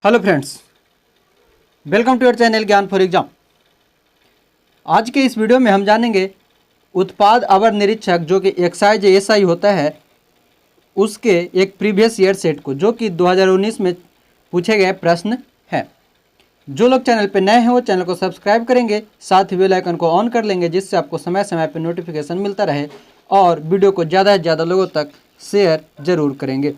Hello friends, welcome to your channel Gyan for exam. आज के इस वीडियो में हम जानेंगे उत्पाद अवर निरीक्षक जो कि एक्साइज एसआई होता है उसके एक प्रीवियस ईयर सेट को, जो कि 2019 में पूछे गए प्रश्न है। जो लोग चैनल पर नए हैं वो चैनल को सब्सक्राइब करेंगे, साथ ही बेल आइकन को ऑन कर लेंगे जिससे आपको समय समय पर नोटिफिकेशन मिलता रहे, और वीडियो को ज़्यादा से ज़्यादा लोगों तक शेयर जरूर करेंगे।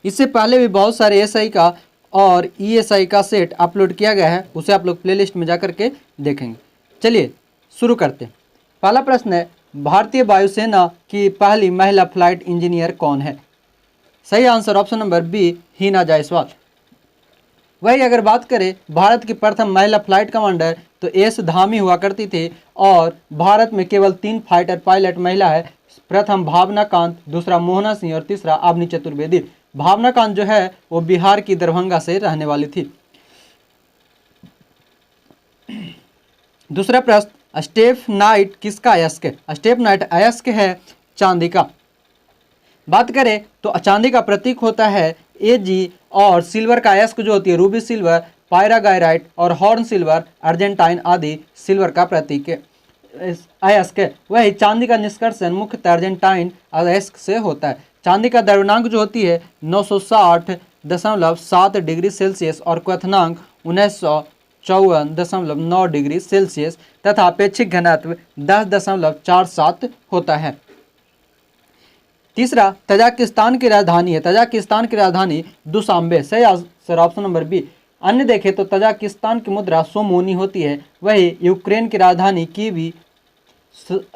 इससे पहले भी बहुत सारे एसआई का और ईएसआई का सेट अपलोड किया गया है, उसे आप लोग प्लेलिस्ट में जाकर के देखेंगे। चलिए शुरू करते हैं। पहला प्रश्न है, भारतीय वायुसेना की पहली महिला फ्लाइट इंजीनियर कौन है? सही answer option number B, Hina Jaiswal. वही अगर बात करें भारत की प्रथम महिला फ्लाइट कमांडर तो एस धामी हुआ करती थी, और भारत में केवल 3 फाइटर पायलट महिला है। प्रथम भावना कांत, दूसरा मोहना सिंह और तीसरा अवनी चतुर्वेदी। भावना कांत जो है वो बिहार की दरभंगा से रहने वाली थी। दूसरा प्रश्न, स्टेफ नाइट किसका अयस्क है? स्टेफ नाइट अयस्क है चांदी का। बात करें तो चांदी का प्रतीक होता है एजी, और सिल्वर का अयस्क जो होती है रूबी सिल्वर, पायरागायराइट और हॉर्न सिल्वर, अर्जेंटाइन आदि सिल्वर का प्रतीक है अयस्क है। वही चांदी का निष्कर्षण मुख्यतः अर्जेंटाइन अयस्क से होता है। चांदी का द्रव्यनांक जो होती है 960.7 डिग्री सेल्सियस और क्वथनांक 1954.9 डिग्री सेल्सियस तथा अपेक्षिक घनत्व 10.47 होता है। तीसरा, तजाकिस्तान की राजधानी है। तजाकिस्तान की राजधानी दुशांबे। सही आंसर ऑप्शन नंबर बी। अन्य देखें तो तजाकिस्तान की मुद्रा सोमोनी होती है। वही यूक्रेन की राजधानी कीवी,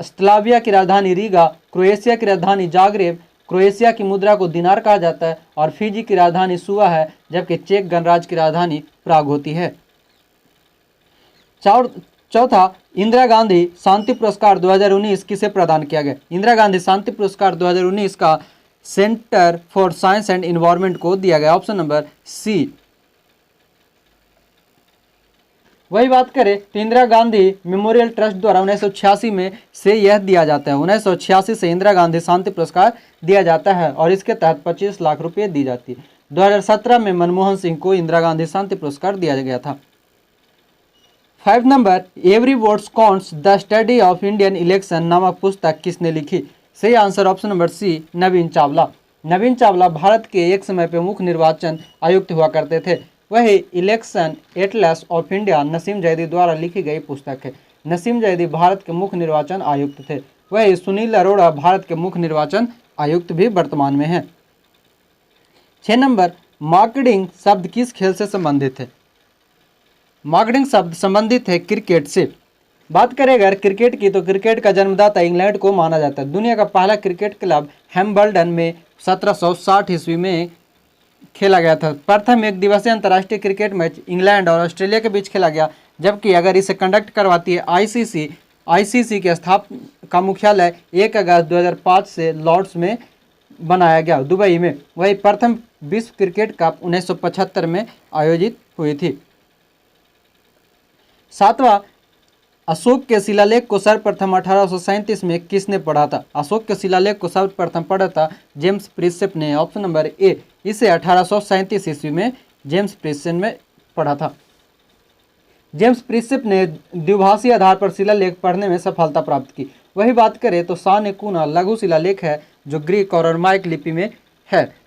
स्लाविया की राजधानी रीगा, क्रोएशिया की राजधानी जाग्रेब, क्रोएशिया की मुद्रा को दिनार कहा जाता है, और फिजी की राजधानी सुवा है, जबकि चेक गणराज्य की राजधानी प्राग होती है। चौथा, इंदिरा गांधी शांति पुरस्कार 2019 किसे प्रदान किया गया? इंदिरा गांधी शांति पुरस्कार 2019 का Centre for Science and Environment को दिया गया। Option number C. वही बात करें तो इंदिरा गांधी मेमोरियल ट्रस्ट द्वारा 1986 में से यह दिया जाता है। 1986 से इंदिरा गांधी शांति पुरस्कार दिया जाता है, और इसके तहत 25 लाख रुपए दी जाती है। 2017 में मनमोहन सिंह को इंदिरा गांधी शांति पुरस्कार दिया गया था। 5 number, every votes counts the study of Indian election नामक पुस्तक किसने लिखी? सही आंसर ऑप्शन नंबर सी, नवीन चावला। नवीन चावला भारत के एक समय पे मुख्य निर्वाचन आयुक्त हुआ करते थे। वही election Atlas of India Naseem Zaidi द्वारा लिखी गई पुस्तक है। नसीम जैदी भारत के मुख्य निर्वाचन आयुक्त थे। वही सुनील अरोड़ा भारत के मुख्य निर्वाचन आयुक्त भी वर्तमान में हैं। 6 नंबर, मार्केटिंग शब्द किस खेल से संबंधित है? मार्केटिंग शब्द संबंधित है क्रिकेट से। बात करें अगर क्रिकेट की तो क्रिकेट का जन्मदाता इंग्लैंड को माना जाता है। दुनिया का पहला क्रिकेट क्लब हैम्बल्डन में 1760 ईस्वी में खेला गया था। प्रथम एक दिवसीय अंतर्राष्ट्रीय क्रिकेट मैच इंग्लैंड और ऑस्ट्रेलिया के बीच खेला गया, जबकि अगर इसे कंडक्ट करवाती है आईसीसी के का मुख्यालय 1 अगस्त 2005 से लॉर्ड्स में बनाया गया, दुबई में। वही प्रथम विश्व क्रिकेट कप 1975 में आयोजित हुई थी। 7वां, अशोक के शिलालेख को सर्वप्रथम 1837 में किसने पढ़ा था? अशोक के शिलालेख को सर्वप्रथम पढ़ा था जेम्स प्रिंसेप ने। ऑप्शन नंबर ए, इसे 1837 ईस्वी में जेम्स प्रिंसेप ने पढ़ा था। जेम्स प्रिंसेप ने द्विभाषी आधार पर शिलालेख पढ़ने में सफलता प्राप्त की। वही बात करें तो सानेकुना लघु शिलालेख है जो ग्रीक और अरमाइक लिपि में है।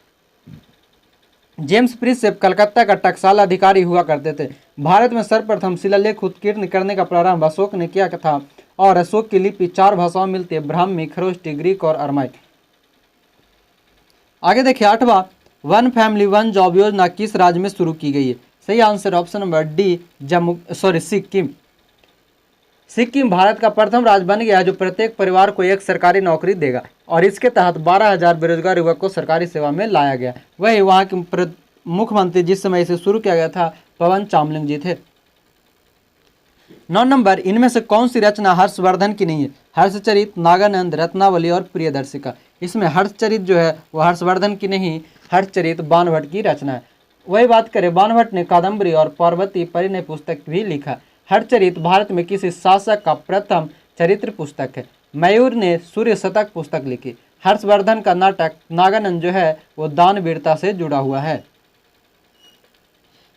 जेम्स प्रिंसेप कलकत्ता का टकसाल अधिकारी हुआ करते थे। भारत में सर्वप्रथम शिलालेख उत्कीर्ण करने का प्रारंभ अशोक ने किया था, और अशोक की लिपि 4 भाषाओं में मिलती है, ब्राह्मी, खरोष्टी, ग्रीक और अरमाइक। आगे देखिए 8वां, वन फैमिली वन जॉब योजना किस राज्य में शुरू की गई है? सही answer option number D, Sikkim. Sikkim Bharat का प्रथम राज्य बन गया जो प्रत्येक परिवार को एक सरकारी नौकरी देगा, और इसके तहत 12,000 बेरोजगार युवक को सरकारी सेवा में लाया गया। वही वहाँ के मुख्यमंत्री जिस समय इसे शुरू किया गया था पवन चामलिंग जी थे। 9 नंबर, इनमें से कौन सी रचना हर्षवर्धन की नहीं है? हर्षचरित, नागानंद, रत्नावली और प्रियदर्शिका। इसमें हर्षचरित जो है वो हर्षवर्धन की नहीं, हर्षचरित बाणभट्ट की रचना है। वही बात करें बाणभट्ट ने कादम्बरी और पार्वती परिणय पुस्तक भी लिखा। हर्षचरित भारत में किसी शासक का प्रथम चरित्र पुस्तक है। मयूर ने सूर्य शतक पुस्तक लिखी। हर्षवर्धन का नाटक नागानंद जो है वो दानवीरता से जुड़ा हुआ है।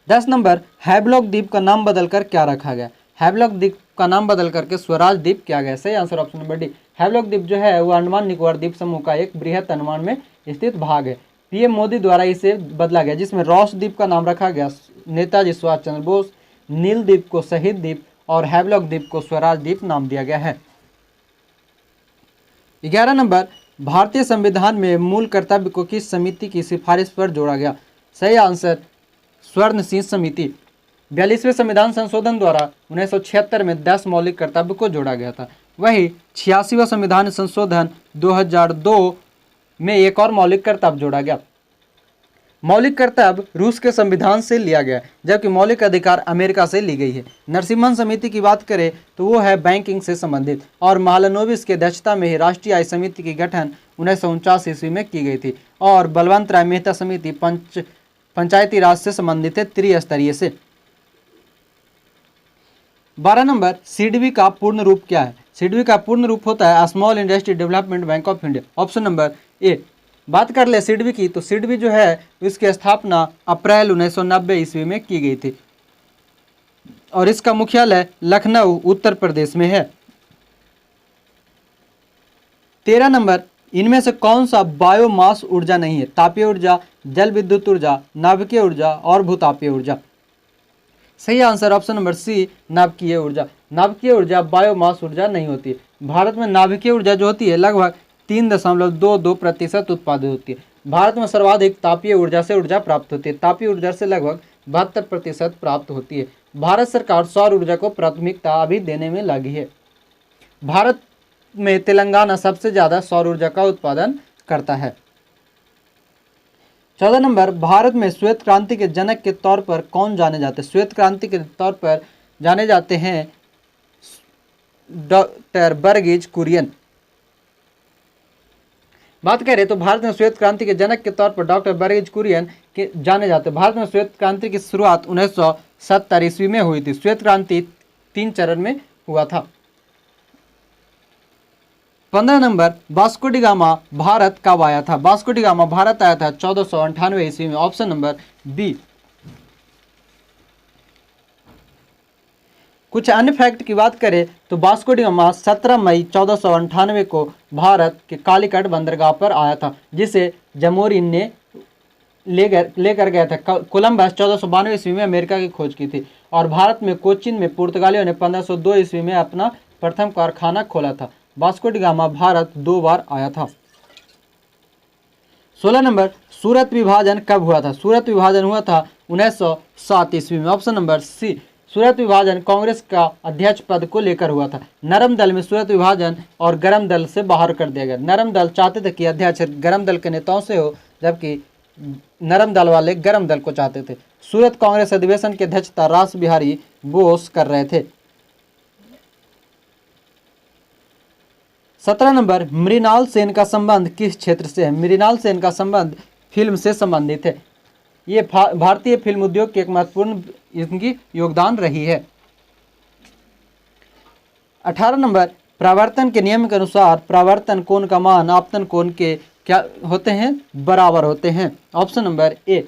10 नंबर, हैवलॉक द्वीप का नाम बदलकर क्या रखा गया? हैवलॉक द्वीप का नाम बदल करके स्वराज द्वीप किया गया। सही answer option number D. Havelock द्वीप जो है वो अंडमान निकोबार द्वीप समूह का एक बृहत अंडमान में स्थित भाग है। पीएम मोदी द्वारा इसे बदला गया, जिसमें रॉस द्वीप का नाम रखा गया नेताजी सुभाष चंद्र बोस, नील द्वीप को शहीद द्वीप और हैवलॉक द्वीप को स्वराज द्वीप नाम दिया गया है। 11 नंबर, भारतीय संविधान में मूल कर्तव्य को किस समिति की सिफारिश पर जोड़ा गया? सही आंसर स्वर्ण सिंह समिति। 42वें संविधान संशोधन द्वारा 1976 में 10 मौलिक कर्तव्य को जोड़ा गया था। वही 86वां संविधान संशोधन 2002 में एक और मौलिक कर्तव्य जोड़ा गया। मौलिक कर्तव्य रूस के संविधान से लिया गया, जबकि मौलिक अधिकार अमेरिका से ली गई है। नरसिम्हन समिति की बात करें तो वो है बैंकिंग से संबंधित, और महालनोबिस की अध्यक्षता में ही राष्ट्रीय आय समिति की गठन 1949 ईस्वी में की गई थी। और बलवंत राय मेहता समिति पंचायती राज से संबंधित है, त्रिस्तरीय से। 12 नंबर, सिडबी का पूर्ण रूप क्या है? सिडबी का पूर्ण रूप होता है small industry development bank of India. Option number ए। बात कर ले सिडबी की, तो सिडबी जो है इसकी स्थापना अप्रैल 1990 ईस्वी में की गई थी और इसका मुख्यालय लखनऊ उत्तर प्रदेश में है। 13 नंबर, इनमें से कौन सा बायोमास ऊर्जा नहीं है? तापीय ऊर्जा, जल विद्युत ऊर्जा, नाभिकीय ऊर्जा और भूतापीय ऊर्जा। सही आंसर ऑप्शन नंबर सी, नाभिकीय ऊर्जा। नाभिकीय ऊर्जा बायोमास ऊर्जा नहीं होती है। भारत में नाभिकीय ऊर्जा जो होती है लगभग 3.22% उत्पादित होती है। भारत में सर्वाधिक तापीय ऊर्जा से ऊर्जा प्राप्त होती है। तापीय ऊर्जा से लगभग 72% प्राप्त होती है। भारत सरकार सौर ऊर्जा को प्राथमिकता अभी देने में लगी है। भारत में तेलंगाना सबसे ज़्यादा सौर ऊर्जा का उत्पादन करता है। 14 नंबर, भारत में श्वेत क्रांति के जनक के तौर पर कौन जाने जाते हैं? श्वेत क्रांति के तौर पर जाने जाते हैं डॉक्टर वर्गीज कुरियन। बात करें तो भारत में श्वेत क्रांति के जनक के तौर पर डॉक्टर वर्गीज कुरियन के जाने जाते हैं। भारत में श्वेत क्रांति की शुरुआत 1970 ईस्वी में हुई थी। श्वेत क्रांति 3 चरण में हुआ था। 15 number, Vasco D gamma Bharat कब आया था? वास्को डी गामा भारत आया था 1498 ईस्वी में। Option number B. कुछ अन्य फैक्ट की बात करें तो वास्को डी गामा 17 मई 1498 को भारत के कालीकट बंदरगाह पर आया था, जिसे जमोरिन ने लेकर गया था। कोलंबस 1492 ईस्वी में अमेरिका की खोज की थी और भारत में कोचिन में पुर्तगालियों ने 1502 ईस्वी में अपना प्रथम कारखाना खोला था। वास्को डी गामा भारत 2 बार आया था। 16 नंबर, सूरत विभाजन कब हुआ था? सूरत विभाजन हुआ था 1907 ईस्वी में। ऑप्शन नंबर सी। सूरत विभाजन कांग्रेस का अध्यक्ष पद को लेकर हुआ था। नरम दल में सूरत विभाजन और गरम दल से बाहर कर दिया गया। नरम दल चाहते थे कि अध्यक्ष गरम दल के नेताओं से हो, जबकि नरम दल वाले गरम दल को चाहते थे। सूरत कांग्रेस अधिवेशन की अध्यक्षता रास बिहारी बोस कर रहे थे। 17 नंबर, मृणाल सेन का संबंध किस क्षेत्र से है? मृणाल सेन का संबंध फिल्म से संबंधित है। ये भारतीय फिल्म उद्योग की एक महत्वपूर्ण इनकी योगदान रही है। 18 नंबर, परावर्तन के नियम के अनुसार परावर्तन कोण का मान आपतन कोण के क्या होते हैं? बराबर होते हैं। ऑप्शन नंबर ए।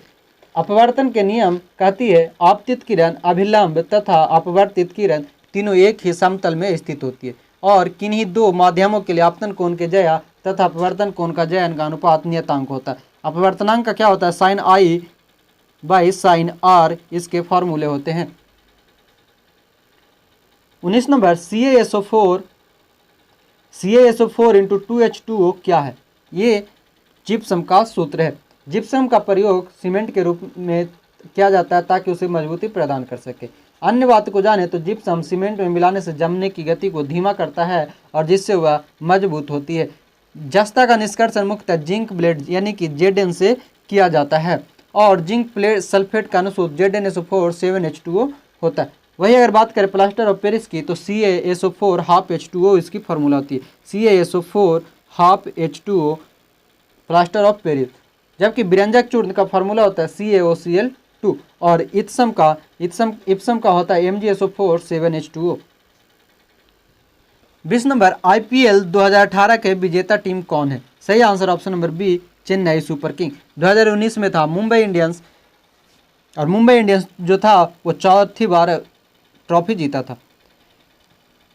अपवर्तन के नियम कहती है आपतित किरण, अभिलंब तथा अपवर्तित किरण तीनों एक ही समतल में स्थित होती है और किन्हीं 2 माध्यमों के लिए आपतन कोण के ज्या तथा अपवर्तन कोण का ज्यान का अनुपात नियतांक होता है। अपवर्तनांक का क्या होता है? Sine i by sine r इसके फॉर्मूले होते हैं। 19 नंबर, CaSO4 इंटू 2H2O क्या है? ये जिप्सम का सूत्र है। जिप्सम का प्रयोग सीमेंट के रूप में किया जाता है ताकि उसे मजबूती प्रदान कर सके। अन्य बात को जाने तो जिप्सम सीमेंट में मिलाने से जमने की गति को धीमा करता है और जिससे वह मजबूत होती है। जस्ता का निष्कर्षण मुख्यतः जिंक ब्लेड यानी कि Zn से किया जाता है और जिंक प्लेट सल्फेट का अनुसूत्र ZnSO4 7H2O होता है। वही अगर बात करें प्लास्टर ऑफ पेरिस की तो CaSO4 हाफ H2O इसकी फॉर्मूला होती है। CaSO4 half H2O plaster of Paris, जबकि विरंजक चूर्ण का फॉर्मूला होता है CaOCl2 और इप्सम का होता है MgSO4 7H2O। 20 नंबर, IPL 2018 के विजेता टीम कौन है? सही answer option number B, Chennai super king. 2019 में था मुंबई इंडियंस, और मुंबई इंडियंस जो था वो चौथी बार ट्रॉफी जीता था।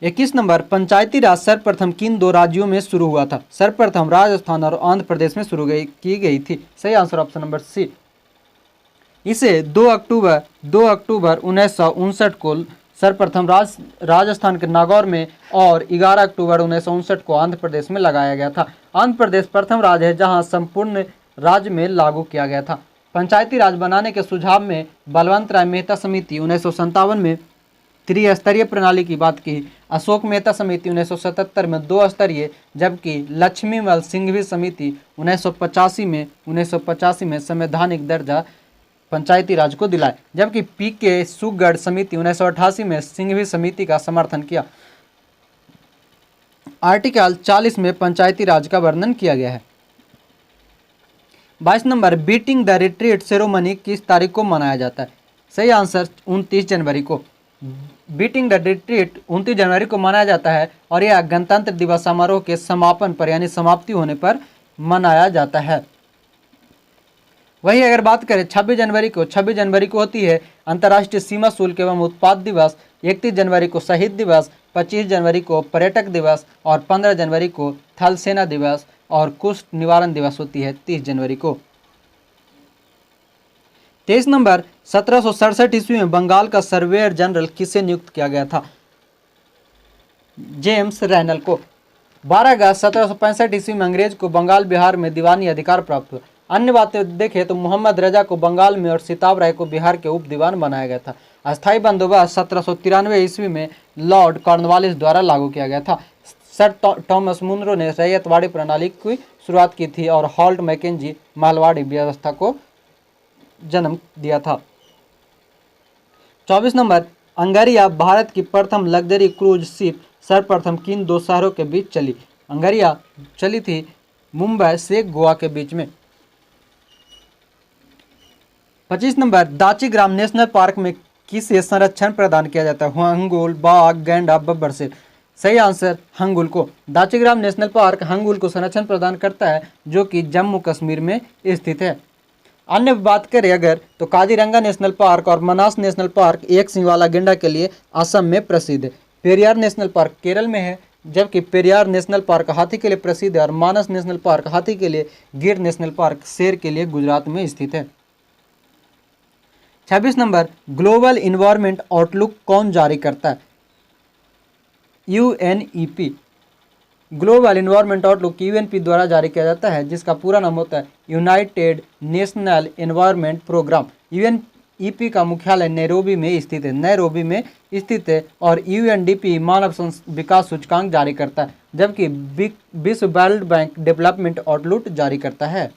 21 नंबर, पंचायती राज सर्वप्रथम किन दो राज्यों में शुरू हुआ था? सर्वप्रथम राजस्थान और आंध्र प्रदेश में शुरू की गई थी। सही आंसर ऑप्शन नंबर सी। इसे 2 अक्टूबर 1959 को सर्वप्रथम राजस्थान के नागौर में और 11 अक्टूबर 1959 को आंध्र प्रदेश में लगाया गया था। आंध्र प्रदेश प्रथम राज्य है जहां संपूर्ण राज्य में लागू किया गया था। पंचायती राज बनाने के सुझाव में बलवंत राय मेहता समिति 1957 में त्रिस्तरीय प्रणाली की बात की। अशोक मेहता समिति 1977 में 2 स्तरीय, जबकि लक्ष्मीमल सिंघवी समिति 1985 में संवैधानिक दर्जा पंचायती राज को दिलाए, जबकि पीके सुगढ़ समिति 1988 में सिंघवी समिति का समर्थन किया। आर्टिकल 40 में पंचायती राज का वर्णन किया गया है। 22 number, beating the retreat ceremony किस तारीख को मनाया जाता है? सही आंसर 29 जनवरी को। बीटिंग द रिट्रीट 29 जनवरी को मनाया जाता है और यह गणतंत्र दिवस समारोह के समापन पर यानी समाप्ति होने पर मनाया जाता है। वही अगर बात करें 26 जनवरी को होती है अंतर्राष्ट्रीय सीमा शुल्क एवं उत्पाद दिवस, 31 जनवरी को शहीद दिवस, 25 जनवरी को पर्यटक दिवस और 15 जनवरी को थल सेना दिवस और कुष्ठ निवारण दिवस होती है 30 जनवरी को। 23 नंबर, 1767 ईस्वी में बंगाल का सर्वेयर जनरल किसे नियुक्त किया गया था? जेम्स रैनल को। 12 अगस्त 1765 ईस्वी में अंग्रेज को बंगाल बिहार में दीवानी अधिकार प्राप्त हुआ। अन्य बातें देखें तो मोहम्मद रजा को बंगाल में और सिताब राय को बिहार के उप दीवान बनाया गया था। अस्थायी बंदोबस्त 1793 ईस्वी में लॉर्ड कॉर्नवालिस द्वारा लागू किया गया था। सर थॉमस मुनरो ने रैयतवाड़ी प्रणाली की शुरुआत की थी और हॉल्ट मैकेंजी मालवाड़ी व्यवस्था को जन्म दिया था। 24 नंबर, अंगारिया भारत की प्रथम लग्जरी क्रूज शिप सर्वप्रथम किन 2 शहरों के बीच चली? अंगारिया चली थी मुंबई से गोवा के बीच में। 25 नंबर, दाचीग्राम नेशनल पार्क में किसे संरक्षण प्रदान किया जाता है? हंगुल, बाघ, गैंडा, बब्बर शेर। सही आंसर हंगुल को। दाचीग्राम नेशनल पार्क हंगुल को संरक्षण प्रदान करता है जो कि जम्मू कश्मीर में स्थित है। अन्य बात करें अगर तो काजीरंगा नेशनल पार्क और मनास नेशनल पार्क एक सिंह वाला गेंडा के लिए असम में प्रसिद्ध है। पेरियार नेशनल पार्क केरल में है, जबकि पेरियार नेशनल पार्क हाथी के लिए प्रसिद्ध है और मानस नेशनल पार्क हाथी के लिए, गिर नेशनल पार्क शेर के लिए गुजरात में स्थित है। 26 नंबर, ग्लोबल इन्वायरमेंट आउटलुक कौन जारी करता है? UNEP. Global environment outlook UNP द्वारा जारी किया जाता है, जिसका पूरा नाम होता है United National Environment Programme. UNEP का मुख्यालय नैरोबी में स्थित है और यूएनडीपी मानव विकास सूचकांक जारी करता है, जबकि विश्व वर्ल्ड बैंक डेवलपमेंट आउटलुक जारी करता है।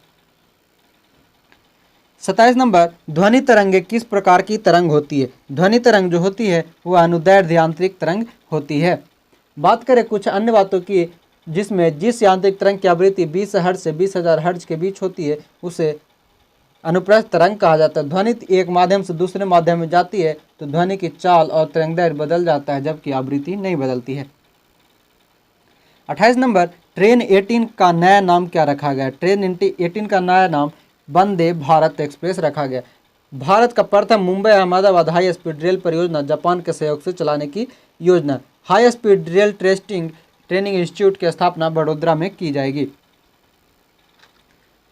27 नंबर, ध्वनि तरंगे किस प्रकार की तरंग होती है? ध्वनि तरंग जो होती है वह अनुदैर्ध्य यांत्रिक तरंग होती है। बात करें कुछ अन्य बातों की, जिसमें जिस यांत्रिक तरंग की आवृत्ति 20 हर्ट्ज से 20,000 हर्ट्ज के बीच होती है उसे अनुप्रस्थ तरंग कहा जाता है। ध्वनि एक माध्यम से दूसरे माध्यम में जाती है तो ध्वनि की चाल और तरंगदैर्घ्य बदल जाता है, जबकि आवृत्ति नहीं बदलती है। 28 नंबर, ट्रेन 18 का नया नाम क्या रखा गया? ट्रेन 18 का नया नाम वंदे भारत एक्सप्रेस रखा गया। भारत का प्रथम Mumbai Ahmedabad high speed rail परियोजना जापान के सहयोग से चलाने की योजना। High speed rail training institute की स्थापना बड़ोदरा में की जाएगी।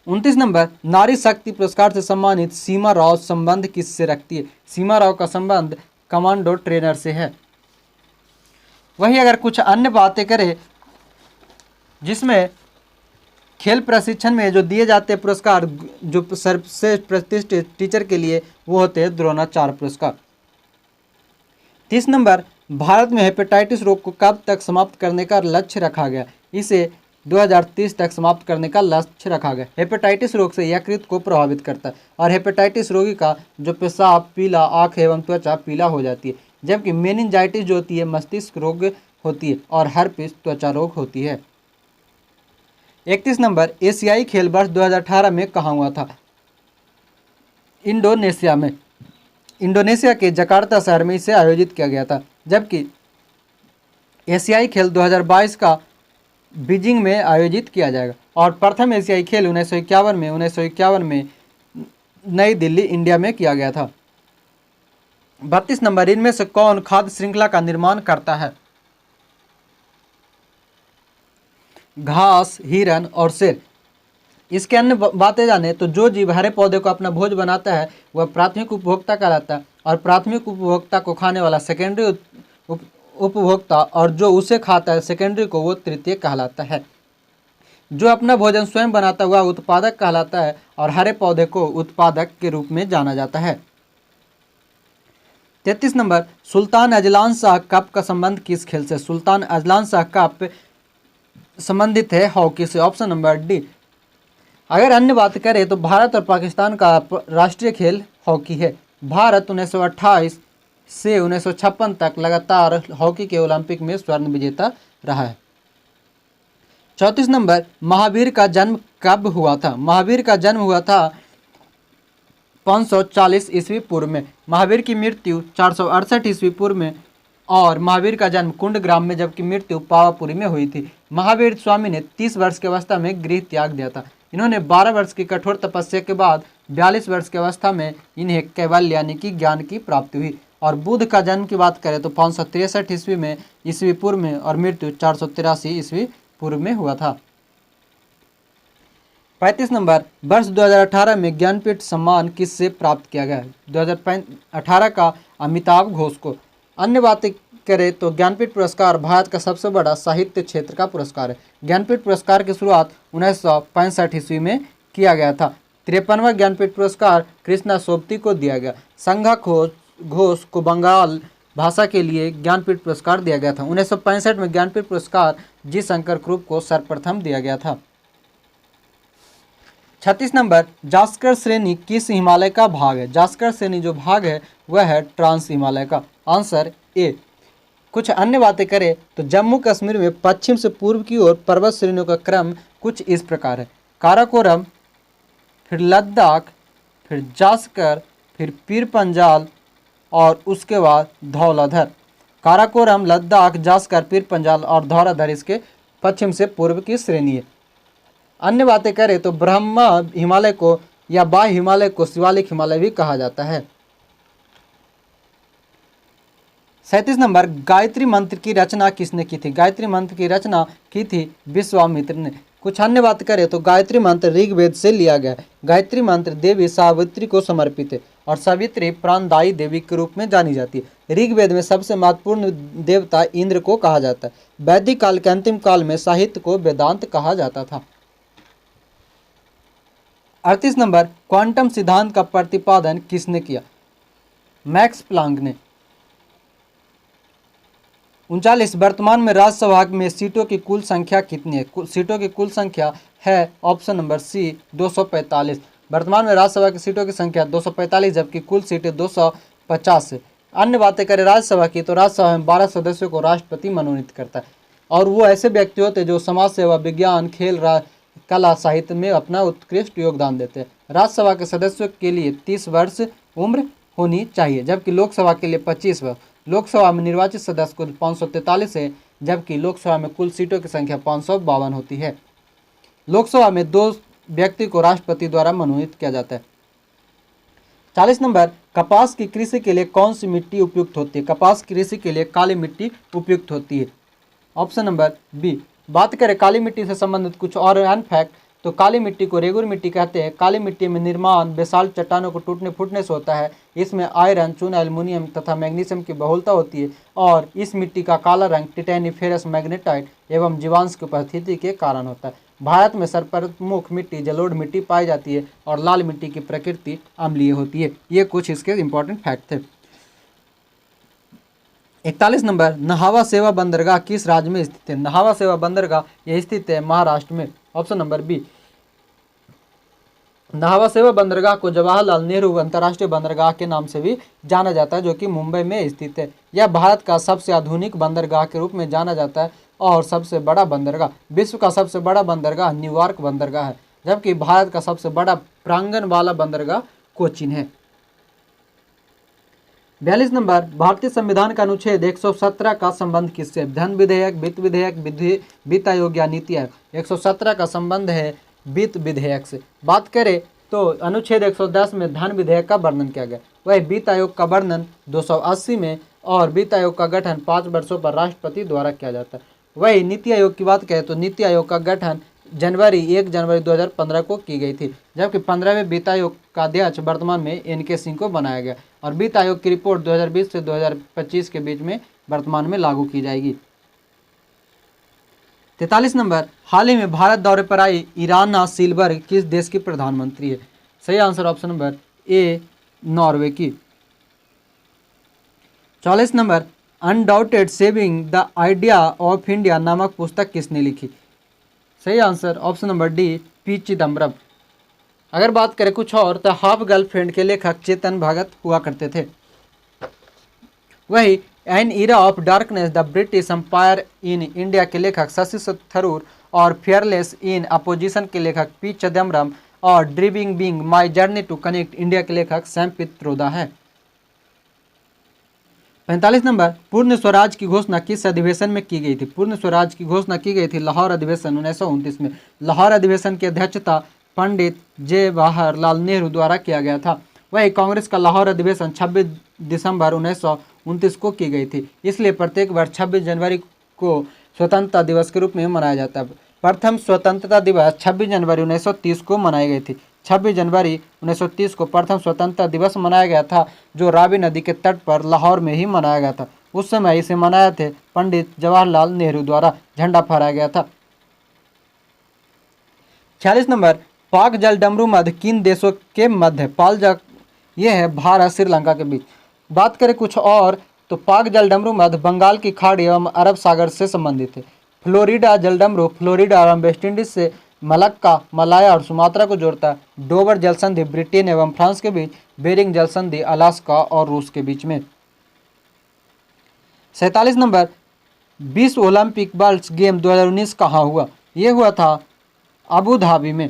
29 नंबर, नारी शक्ति पुरस्कार से सम्मानित सीमा राव संबंध किससे रखती है? सीमा राव का संबंध कमांडो ट्रेनर से है। वही अगर कुछ अन्य बातें करें, जिसमें खेल प्रशिक्षण में जो दिए जाते हैं पुरस्कार जो सर्वश्रेष्ठ प्रतिष्ठित टीचर के लिए, वो होते हैं द्रोणाचार्य पुरस्कार। 30 नंबर, भारत में हेपेटाइटिस रोग को कब तक समाप्त करने का लक्ष्य रखा गया? इसे 2030 तक समाप्त करने का लक्ष्य रखा गया। हेपेटाइटिस रोग से यकृत को प्रभावित करता है और हेपेटाइटिस रोगी का जो पेशाब पीला, आँख एवं त्वचा पीला हो जाती है, जबकि मेनिंजाइटिस जो होती है मस्तिष्क रोग होती है और हर्पिस त्वचा रोग होती है। 31 नंबर, एशियाई खेल वर्ष 2018 में कहाँ हुआ था? इंडोनेशिया में। इंडोनेशिया के जकार्ता शहर में इसे आयोजित किया गया था, जबकि एशियाई खेल 2022 का बीजिंग में आयोजित किया जाएगा और प्रथम एशियाई खेल 1951 में नई दिल्ली इंडिया में किया गया था। 32 नंबर, इनमें से कौन खाद्य श्रृंखला का निर्माण करता है? घास, हिरन और शेर। इसके अन्य बातें जाने तो जो जीव हरे पौधे को अपना भोज बनाता है वह प्राथमिक उपभोक्ता कहलाता है, और प्राथमिक उपभोक्ता को खाने वाला सेकेंडरी उपभोक्ता, और जो उसे खाता है सेकेंडरी को वो तृतीय कहलाता है। जो अपना भोजन स्वयं बनाता हुआ उत्पादक कहलाता है, और हरे पौधे को उत्पादक के रूप में जाना जाता है। 33 number, Sultan Azlan Shah cup का संबंध किस खेल से? सुल्तान अजलान शाह कप संबंधित है हॉकी से। Option number D. अगर अन्य बात करें तो भारत और पाकिस्तान का राष्ट्रीय खेल हॉकी है। भारत 1928 से 1956 तक लगातार हॉकी के ओलंपिक में स्वर्ण विजेता रहा है। 34 नंबर, महावीर का जन्म कब हुआ था? महावीर का जन्म हुआ था 540 ईस्वी पूर्व में। महावीर की मृत्यु 468 ईस्वी पूर्व में, और महावीर का जन्म कुंडग्राम में, जबकि मृत्यु पावापुरी में हुई थी। महावीर स्वामी ने 30 वर्ष की अवस्था में गृह त्याग दिया था। इन्होंने 12 वर्ष की कठोर तपस्या के बाद 42 वर्ष की अवस्था में इन्हें कैवल्य यानी कि ज्ञान की प्राप्ति हुई। और बुद्ध का जन्म की बात करें तो 563 ईस्वी में ईस्वी पूर्व में, और मृत्यु 483 ईस्वी पूर्व में हुआ था। 35 नंबर, वर्ष 2018 में ज्ञानपीठ सम्मान किससे प्राप्त किया गया? 2018 का अमिताभ घोष को। अन्य बातें करें तो ज्ञानपीठ पुरस्कार भारत का सबसे बड़ा साहित्य क्षेत्र का पुरस्कार है। ज्ञानपीठ पुरस्कार की शुरुआत 1965 ईस्वी में किया गया था। 53वां ज्ञानपीठ पुरस्कार कृष्णा सोबती को दिया गया। संघा घोष को बंगाल भाषा के लिए ज्ञानपीठ पुरस्कार दिया गया था। 1965 में ज्ञानपीठ पुरस्कार जी शंकर क्रूप को सर्वप्रथम दिया गया था। 36 नंबर, जास्कर श्रेणी किस हिमालय का भाग है? जास्कर श्रेणी जो भाग है वह है ट्रांस हिमालय का। Answer A. कुछ अन्य बातें करें तो जम्मू कश्मीर में पश्चिम से पूर्व की ओर पर्वत श्रेणियों का क्रम कुछ इस प्रकार है: काराकोरम, फिर लद्दाख, फिर जास्कर, फिर पीर पंजाल, और उसके बाद धौलाधर। काराकोरम, लद्दाख, जास्कर, पीर पंजाल और धौलाधर इसके पश्चिम से पूर्व की श्रेणी है। अन्य बातें करें तो ब्रह्मा हिमालय को या बाह्य हिमालय को शिवालिक हिमालय भी कहा जाता है। 37 नंबर, गायत्री मंत्र की रचना किसने की थी? गायत्री मंत्र की रचना की थी विश्वामित्र ने। कुछ अन्य बात करें तो गायत्री मंत्र ऋग्वेद से लिया गया है। गायत्री मंत्र देवी सावित्री को समर्पित है, और सावित्री प्राणदायी देवी के रूप में जानी जाती है। ऋग्वेद में सबसे महत्वपूर्ण देवता इंद्र को कहा जाता है। वैदिक काल के अंतिम काल में साहित्य को वेदांत कहा जाता था। 38 नंबर, क्वांटम सिद्धांत का प्रतिपादन किसने किया? मैक्स प्लांक ने। 39, वर्तमान में राज्यसभा में सीटों की कुल संख्या कितनी है? सीटों की कुल संख्या है ऑप्शन नंबर सी 245। वर्तमान में राज्यसभा की सीटों की संख्या 245, जबकि कुल सीटें 250 है। अन्य बातें करें राज्यसभा की तो राज्यसभा में 12 सदस्यों को राष्ट्रपति मनोनीत करता है, और वो ऐसे व्यक्ति होते हैं जो समाज सेवा, विज्ञान, खेल, कला, साहित्य में अपना उत्कृष्ट योगदान देते हैं। राज्यसभा के सदस्यों के लिए 30 वर्ष उम्र होनी चाहिए, जबकि लोकसभा के लिए 25 वर्ष। लोकसभा में निर्वाचित सदस्य कुल 543 है, जबकि लोकसभा में कुल सीटों की संख्या 552 होती है। लोकसभा में 2 व्यक्ति को राष्ट्रपति द्वारा मनोनीत किया जाता है। 40 नंबर, कपास की कृषि के लिए कौन सी मिट्टी उपयुक्त होती है? कपास कृषि के लिए काली मिट्टी उपयुक्त होती है। Option number B. बात करें काली मिट्टी से संबंधित कुछ और अन्य फैक्ट तो काली मिट्टी को रेगुर मिट्टी कहते हैं। काली मिट्टी में निर्माण बेसाल्ट चट्टानों को टूटने फूटने से होता है। इसमें आयरन, चूना, एल्युमिनियम तथा मैग्नीशियम की बहुलता होती है, और इस मिट्टी का काला रंग टिटैनी, फेरस, मैग्नेटाइट एवं जीवांश की उपस्थिति के कारण होता है। भारत में सर्वप्रमुख मिट्टी जलोढ़ मिट्टी पाई जाती है, और लाल मिट्टी की प्रकृति अम्लीय होती है। ये कुछ इसके इंपॉर्टेंट फैक्ट थे। 41 नंबर, नहावा सेवा बंदरगाह किस राज्य में स्थित है? नहावा सेवा बंदरगाह यह स्थित है महाराष्ट्र में। Option number B. नहावा सेवा बंदरगाह को जवाहरलाल नेहरू अंतर्राष्ट्रीय बंदरगाह के नाम से भी जाना जाता है, जो कि मुंबई में स्थित है। यह भारत का सबसे आधुनिक बंदरगाह के रूप में जाना जाता है, और सबसे बड़ा बंदरगाह, विश्व का सबसे बड़ा बंदरगाह न्यूयॉर्क बंदरगाह है, जबकि भारत का सबसे बड़ा प्रांगण वाला बंदरगाह कोचीन है। 42 नंबर, भारतीय संविधान का अनुच्छेद 117 का संबंध किससे? धन विधेयक, वित्त विधेयक, वित्त आयोग या नीति आयोग। 117 का संबंध है वित्त विधेयक से। बात करें तो अनुच्छेद 110 में धन विधेयक का वर्णन किया गया। वही वित्त आयोग का वर्णन 280 में, और वित्त आयोग का गठन 5 वर्षों पर राष्ट्रपति द्वारा किया जाता है। वही नीति आयोग की बात करें तो नीति आयोग का गठन 1 जनवरी 2015 को की गई थी, जबकि 15वें वित्त आयोग का अध्यक्ष वर्तमान में NK सिंह को बनाया गया, और वित्त आयोग की रिपोर्ट 2020 से 2025 के बीच में वर्तमान में लागू की जाएगी। 43 नंबर, हाल ही में भारत दौरे पर आई इराना सिल्वर किस देश की प्रधानमंत्री है? सही answer option number A, Norway की। 44 number, undaunted saving the idea of India नामक पुस्तक किसने लिखी? सही answer option number D, P Chidambaram. अगर बात करें कुछ और तो हाफ गर्लफ्रेंड के लेखक चेतन भगत हुआ करते थे। वही an era of darkness the British empire in India के लेखक शशि थरूर, और फेयरलेस इन अपोजिशन के लेखक पी चिदम्बरम, और dreaming being my journey to connect India के लेखक सैम पित्रोदा है। 45 नंबर, पूर्ण स्वराज की घोषणा किस अधिवेशन में की गई थी? पूर्ण स्वराज की घोषणा की गई थी लाहौर अधिवेशन 1929 में। लाहौर अधिवेशन की अध्यक्षता पंडित जवाहरलाल नेहरू द्वारा किया गया था। वही कांग्रेस का लाहौर अधिवेशन 26 दिसंबर 1929 को की गई थी, इसलिए प्रत्येक वर्ष 26 जनवरी को स्वतंत्रता दिवस के रूप में मनाया जाता है। प्रथम स्वतंत्रता दिवस 26 जनवरी 1930 को मनाई गई थी। 26 जनवरी 1930 को प्रथम स्वतंत्रता दिवस मनाया गया था, जो रावी नदी के तट पर लाहौर में ही मनाया गया था। उस समय इसे मनाए थे पंडित जवाहरलाल नेहरू द्वारा झंडा फहराया गया था। 46 नंबर, पाक जल डमरू मध्य किन देशों के मध्य पाल जा, ये है भारत श्रीलंका के बीच। बात करें कुछ और तो पाक जल डमरू मध्य बंगाल की खाड़ी एवं अरब सागर से संबंधित है। फ्लोरिडा जल डमरू फ्लोरिडा एवं वेस्ट इंडीज से मलक्का, मलाया और सुमात्रा को जोड़ता है। डोवर जल संधि ब्रिटेन एवं फ्रांस के बीच। बेरिंग जल संधि अलास्का और रूस के बीच में। 47 नंबर, विश्व ओलंपिक वर्ल्ड गेम 2019 कहाँ हुआ? ये हुआ था अबू धाबी में।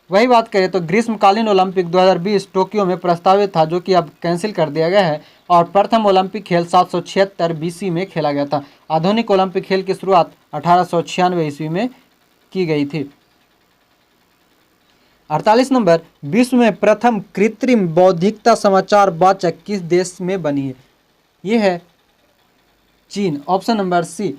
वही बात करें तो ग्रीष्मकालीन ओलंपिक 2020 टोक्यो में प्रस्तावित था, जो कि अब कैंसिल कर दिया गया है, और प्रथम ओलंपिक खेल 776 BC में खेला गया था। आधुनिक ओलंपिक खेल की शुरुआत 1896 ईस्वी में की गई थी। 48 नंबर, विश्व में प्रथम कृत्रिम बौद्धिकता समाचार वाचक किस देश में बनी है? ये है चीन, ऑप्शन नंबर सी।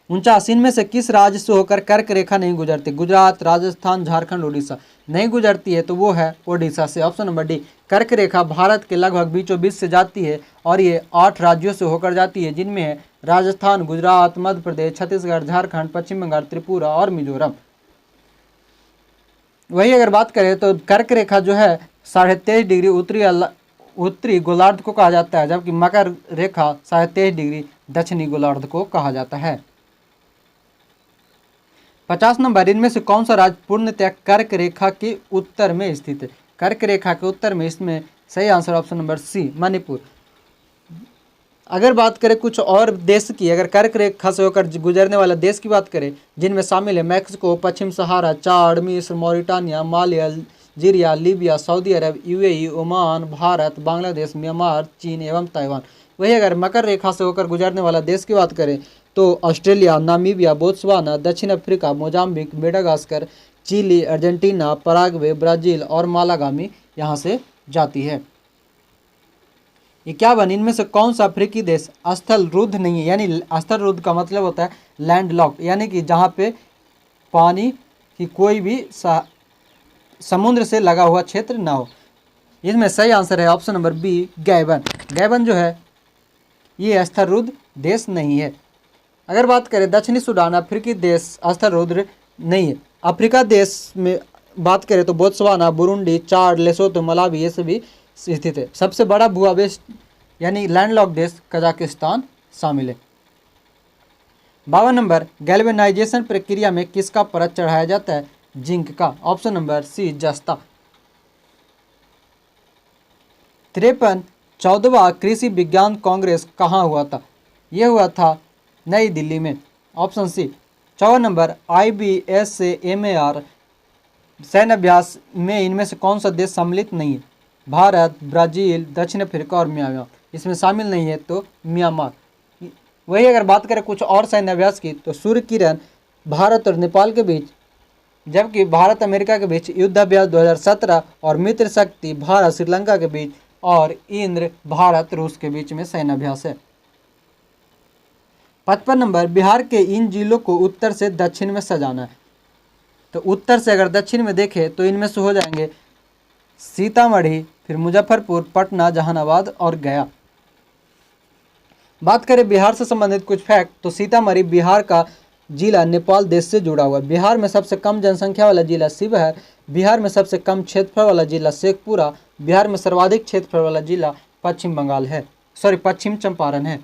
49, इनमें से किस राज्य से होकर कर्क रेखा नहीं गुजरती? गुजरात, राजस्थान, झारखंड, उड़ीसा। नहीं गुजरती है तो वो है ओडिशा से, ऑप्शन नंबर डी। कर्क रेखा भारत के लगभग बीचों बीच से जाती है, और ये 8 राज्यों से होकर जाती है, जिनमें है राजस्थान, गुजरात, मध्य प्रदेश, छत्तीसगढ़, झारखंड, पश्चिम बंगाल, त्रिपुरा और मिजोरम। वही अगर बात करें तो कर्क रेखा जो है 23.5 डिग्री उत्तरी गोलार्ध को कहा जाता है, जबकि मकर रेखा 23.5 डिग्री दक्षिणी गोलार्ध को कहा जाता है। 50 नंबर, इनमें से कौन सा राज्य पूर्णतः कर्क रेखा के उत्तर में स्थित है? कर्क रेखा के उत्तर में, इसमें सही answer option number C, Manipur. अगर बात करें कुछ और देश की, अगर कर्क रेखा से होकर गुजरने वाला देश की बात करें, जिनमें शामिल है मैक्सिको, पश्चिम सहारा, चाड, मिस्र, मॉरिटानिया, माली, अल्जीरिया, लीबिया, सऊदी अरब, UAE, Oman, Bharat, Bangladesh, Myanmar, चीन एवं ताइवान। वही अगर मकर रेखा से होकर गुजरने वाला देश की बात करें तो ऑस्ट्रेलिया, नामीबिया, बोत्सवाना, दक्षिण Africa, Mozambique, Madagascar, Chile, Argentina, Paraguay, Brazil और मालागामी यहाँ से जाती है। 51, इनमें से कौन सा अफ्रीकी देश स्थल रुद्ध नहीं है? यानी स्थल रुद्ध का मतलब होता है लैंड लॉक, यानी कि जहाँ पे पानी की कोई भी समुद्र से लगा हुआ क्षेत्र ना हो। इसमें सही आंसर है option number B, Gabon. Gabon जो है ये स्थल रुद्ध देश नहीं है। अगर बात करें दक्षिणी सूडान अफ्रीकी देश स्थल रुद्ध नहीं है। अफ्रीका देश में बात करें तो बोत्सवाना, बुरुंडी, चाड, लेसोतो, मलावी ये सभी स्थित है। सबसे बड़ा भूआवेश यानी लैंडलॉक देश कजाकिस्तान शामिल है। 52 नंबर, गैल्वेनाइजेशन प्रक्रिया में किसका परत चढ़ाया जाता है? जिंक का, ऑप्शन नंबर सी, जस्ता। 53, 14वां कृषि विज्ञान कांग्रेस कहाँ हुआ था? यह हुआ था नई दिल्ली में, ऑप्शन सी। 54 नंबर, IBS से MAR सैन्य अभ्यास में इनमें से कौन सा देश सम्मिलित नहीं है? भारत, ब्राज़ील, दक्षिण अफ्रीका और म्यांमार। इसमें शामिल नहीं है तो म्यांमार। वही अगर बात करें कुछ और सैन्य अभ्यास की तो सूर्य किरण भारत और नेपाल के बीच, जबकि भारत अमेरिका के बीच युद्धाभ्यास 2017 और मित्र शक्ति भारत श्रीलंका के बीच और इंद्र भारत रूस के बीच में सैन्याभ्यास है। 55 नंबर, बिहार के इन जिलों को उत्तर से दक्षिण में सजाना है। तो उत्तर से अगर दक्षिण में देखें तो इनमें से हो जाएंगे सीतामढ़ी, फिर मुजफ्फरपुर, पटना, जहानाबाद और गया। बात करें बिहार से संबंधित कुछ फैक्ट, तो सीतामढ़ी बिहार का जिला नेपाल देश से जुड़ा हुआ है। बिहार में सबसे कम जनसंख्या वाला जिला शिवहर, बिहार में सबसे कम क्षेत्रफल वाला जिला शेखपुरा, बिहार में सर्वाधिक क्षेत्रफल वाला जिला पश्चिम बंगाल है, पश्चिम चंपारण है।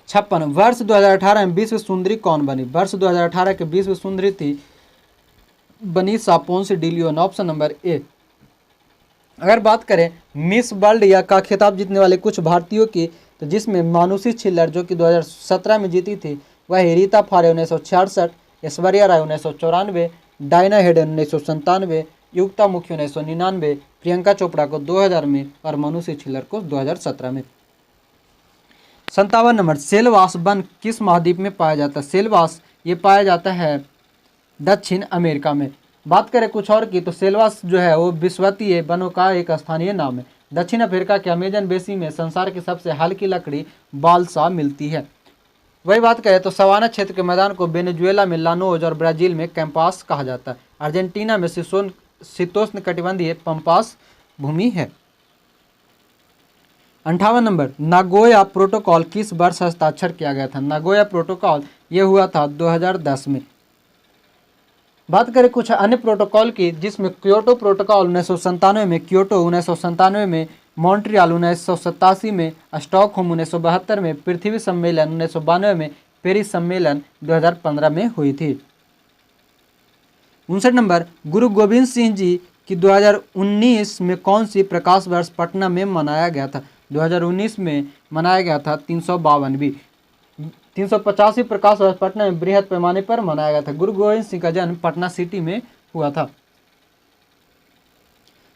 56, वर्ष 2018 में विश्व सुंदरी कौन बनी? वर्ष 2018 के विश्व सुंदरी थी बनी सापोंस डी लियोन, ऑप्शन नंबर ए। अगर बात करें मिस वर्ल्ड या का खिताब जीतने वाले कुछ भारतीयों की, तो जिसमें मानुषी छिल्लर जो कि 2017 में जीती थी, वह रीता फारे 1966, ऐश्वर्या राय 1994, डायना हेडन 1997, युक्ता मुखी 1999, प्रियंका चोपड़ा को 2000 में और मानुषी छिल्लर को 2017 में। 57 नंबर, सेलवास वन किस महाद्वीप में पाया जाता है? सेलवास ये पाया जाता है दक्षिण अमेरिका में। बात करें कुछ और की, तो सेलवास जो है वो विश्ववीय वनों का एक स्थानीय नाम है। दक्षिण अफ्रीका के अमेजन बेसिन में संसार की सबसे हल्की लकड़ी बाल्सा मिलती है। वही बात करें तो सवाना क्षेत्र के मैदान को वेनेजुएला में लानोज और ब्राजील में कैंपास कहा जाता है। अर्जेंटीना में शीतोष्ण कटिबंधीय पंपास भूमि है। 58 नंबर, नागोया प्रोटोकॉल किस वर्ष हस्ताक्षर किया गया था? नागोया प्रोटोकॉल ये हुआ था 2010 में। बात करें कुछ अन्य प्रोटोकॉल की, जिसमें क्योटो प्रोटोकॉल 1997 में, क्योटो 1997 में, मॉन्ट्रियल 1987 में, स्टॉकहोम 1972 में, पृथ्वी सम्मेलन 1992 में, पेरिस सम्मेलन 2015 में हुई थी। 59 नंबर, गुरु गोविंद सिंह जी की 2019 में कौन सी प्रकाश वर्ष पटना में मनाया गया था? 2019 में मनाया गया था 352वीं 385 प्रकाश वर्ष पटना में बृहद पैमाने पर मनाया गया था। गुरु गोविंद सिंह का जन्म पटना सिटी में हुआ था।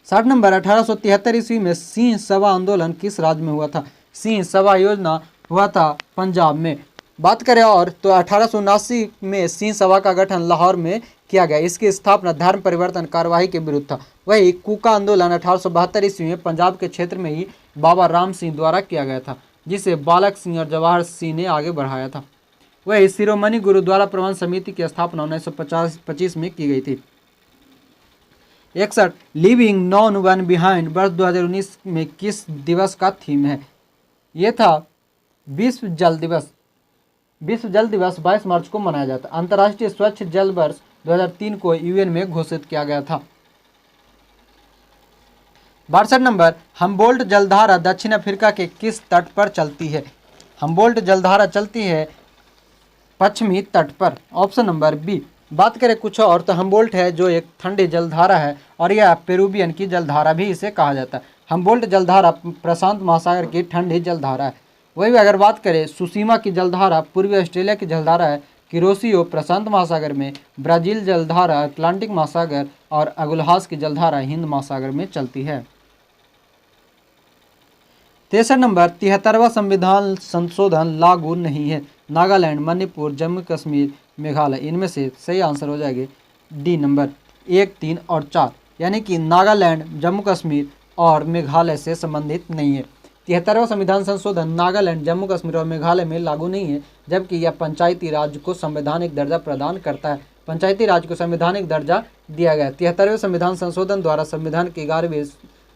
60 नंबर, 1873 ईस्वी में सिंह सभा आंदोलन किस राज्य में हुआ था? सिंह सभा योजना हुआ था पंजाब में। बात करें और तो 1879 में सिंह सभा का गठन लाहौर में किया गया। इसकी स्थापना धर्म परिवर्तन कार्यवाही के विरुद्ध था। वही कूका आंदोलन 1872 ईस्वी में पंजाब के क्षेत्र में ही बाबा राम सिंह द्वारा किया गया था, जिसे बालक सिंह और जवाहर सिंह ने आगे बढ़ाया था। वही शिरोमणि गुरुद्वारा प्रबंध समिति की स्थापना 1925 में की गई थी। 61, लिविंग नॉन वन बिहाइंड वर्ष 2019 में किस दिवस का थीम है? ये था विश्व जल दिवस। विश्व जल दिवस 22 मार्च को मनाया जाता है। अंतर्राष्ट्रीय स्वच्छ जल वर्ष 2003 को यूएन में घोषित किया गया था। 62 नंबर, हम्बोल्ट जलधारा दक्षिण अफ्रीका के किस तट पर चलती है? हम्बोल्ट जलधारा चलती है पश्चिमी तट पर, ऑप्शन नंबर बी। बात करें कुछ और तो हम्बोल्ट है जो एक ठंडी जलधारा है और यह पेरुवियन की जलधारा भी इसे कहा जाता है। हम्बोल्ट जलधारा प्रशांत महासागर की ठंडी जलधारा है। वही अगर बात करें सुसीमा की जलधारा पूर्वी ऑस्ट्रेलिया की जलधारा है, किरोसियो प्रशांत महासागर में, ब्राज़ील जलधारा अटलांटिक महासागर और अगुलहास की जलधारा हिंद महासागर में चलती है। 63 नंबर, 73वां संविधान संशोधन लागू नहीं है। नागालैंड, मणिपुर, जम्मू कश्मीर, मेघालय, इनमें से सही आंसर हो जाएगी डी नंबर 1, 3 और 4, यानी कि नागालैंड, जम्मू कश्मीर और मेघालय से संबंधित नहीं है। 73वां संविधान संशोधन नागालैंड, जम्मू कश्मीर और मेघालय में लागू नहीं है, जबकि यह पंचायती राज को संवैधानिक दर्जा प्रदान करता है। पंचायती राज को संवैधानिक दर्जा दिया गया। 73वें संविधान संशोधन द्वारा संविधान की 11वीं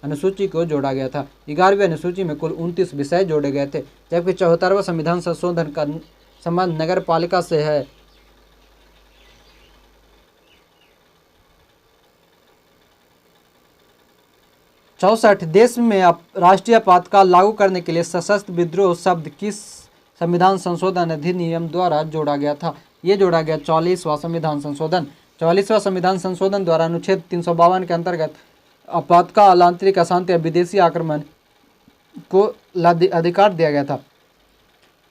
अनुसूची को जोड़ा गया था। 11वीं अनुसूची में कुल 29 विषय जोड़े गए थे, जबकि 74वां संविधान संशोधन का संबंध नगर पालिका से है। चौसठ, देश में राष्ट्रीय आपातकाल लागू करने के लिए सशस्त्र विद्रोह शब्द किस संविधान संशोधन अधिनियम द्वारा जोड़ा गया था? ये जोड़ा गया 44वां संविधान संशोधन। 44वां संविधान संशोधन द्वारा अनुच्छेद 352 के अंतर्गत आपातकाल, आंतरिक अशांति या विदेशी आक्रमण को अधिकार दिया गया था।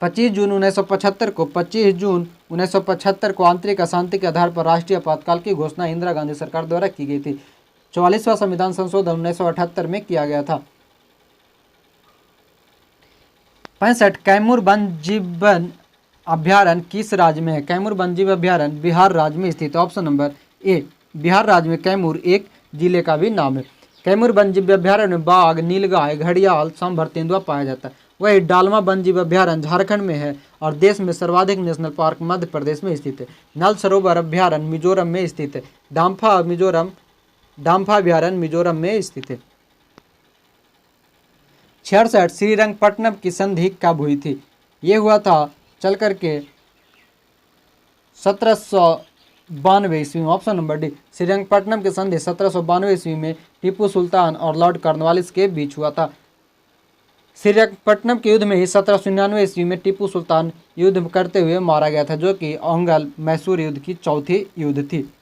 25 जून 1975 को आंतरिक अशांति के आधार पर राष्ट्रीय आपातकाल की घोषणा इंदिरा गांधी सरकार द्वारा की गई थी। 44वां संविधान संशोधन 1978 में किया गया था। 65, कैमूर वन जीवन अभ्यारण्य किस राज्य में है? कैमूर वन्यजीव अभ्यारण्य बिहार राज्य में स्थित है। ऑप्शन नंबर ए, बिहार राज्य में कैमूर एक जिले का भी नाम है। कैमूर वन्यजीव अभ्यारण्य में बाघ, नीलगाय, घड़ियाल, सांभर, तेंदुआ पाया जाता है। वही डालमा वन्यजीव अभ्यारण्य झारखंड में है और देश में सर्वाधिक नेशनल पार्क मध्य प्रदेश में स्थित है। नल सरोवर अभ्यारण्य मिजोरम में स्थित है। डाम्फा अभ्यारण्य मिजोरम में स्थित है। 66 श्रीरंगपट्टनम की संधि कब हुई थी? ये हुआ था चल करके 1792 ईस्वी में। ऑप्शन नंबर डी, श्रीरंगपट्टनम की संधि 1792 ईस्वी में टीपू सुल्तान और लॉर्ड कॉर्नवालिस के बीच हुआ था। श्रीरंगपट्टनम के युद्ध में ही 1799 ईस्वी में टीपू सुल्तान युद्ध करते हुए मारा गया था, जो कि ओंगल मैसूर युद्ध की चौथी युद्ध थी।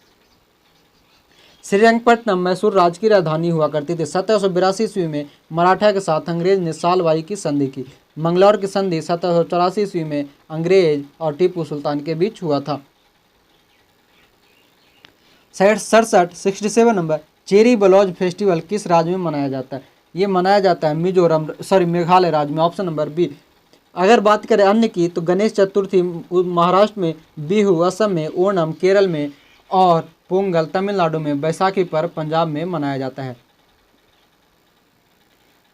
श्रीरंगपट्टनम मैसूर राज्य की राजधानी हुआ करती थी। 1782 ईस्वी में मराठा के साथ अंग्रेज ने सालवाई की संधि की। मंगलौर की संधि 1784 ईस्वी में अंग्रेज और टीपू सुल्तान के बीच हुआ था। 67 नंबर, चेरी ब्लॉसम फेस्टिवल किस राज्य में मनाया जाता है? ये मनाया जाता है मेघालय राज्य में। Option number B. अगर बात करें अन्य की तो गणेश चतुर्थी महाराष्ट्र में, बिहू असम में, ओणम केरल में और पोंगल तमिलनाडु में, बैसाखी पर्व पंजाब में मनाया जाता है।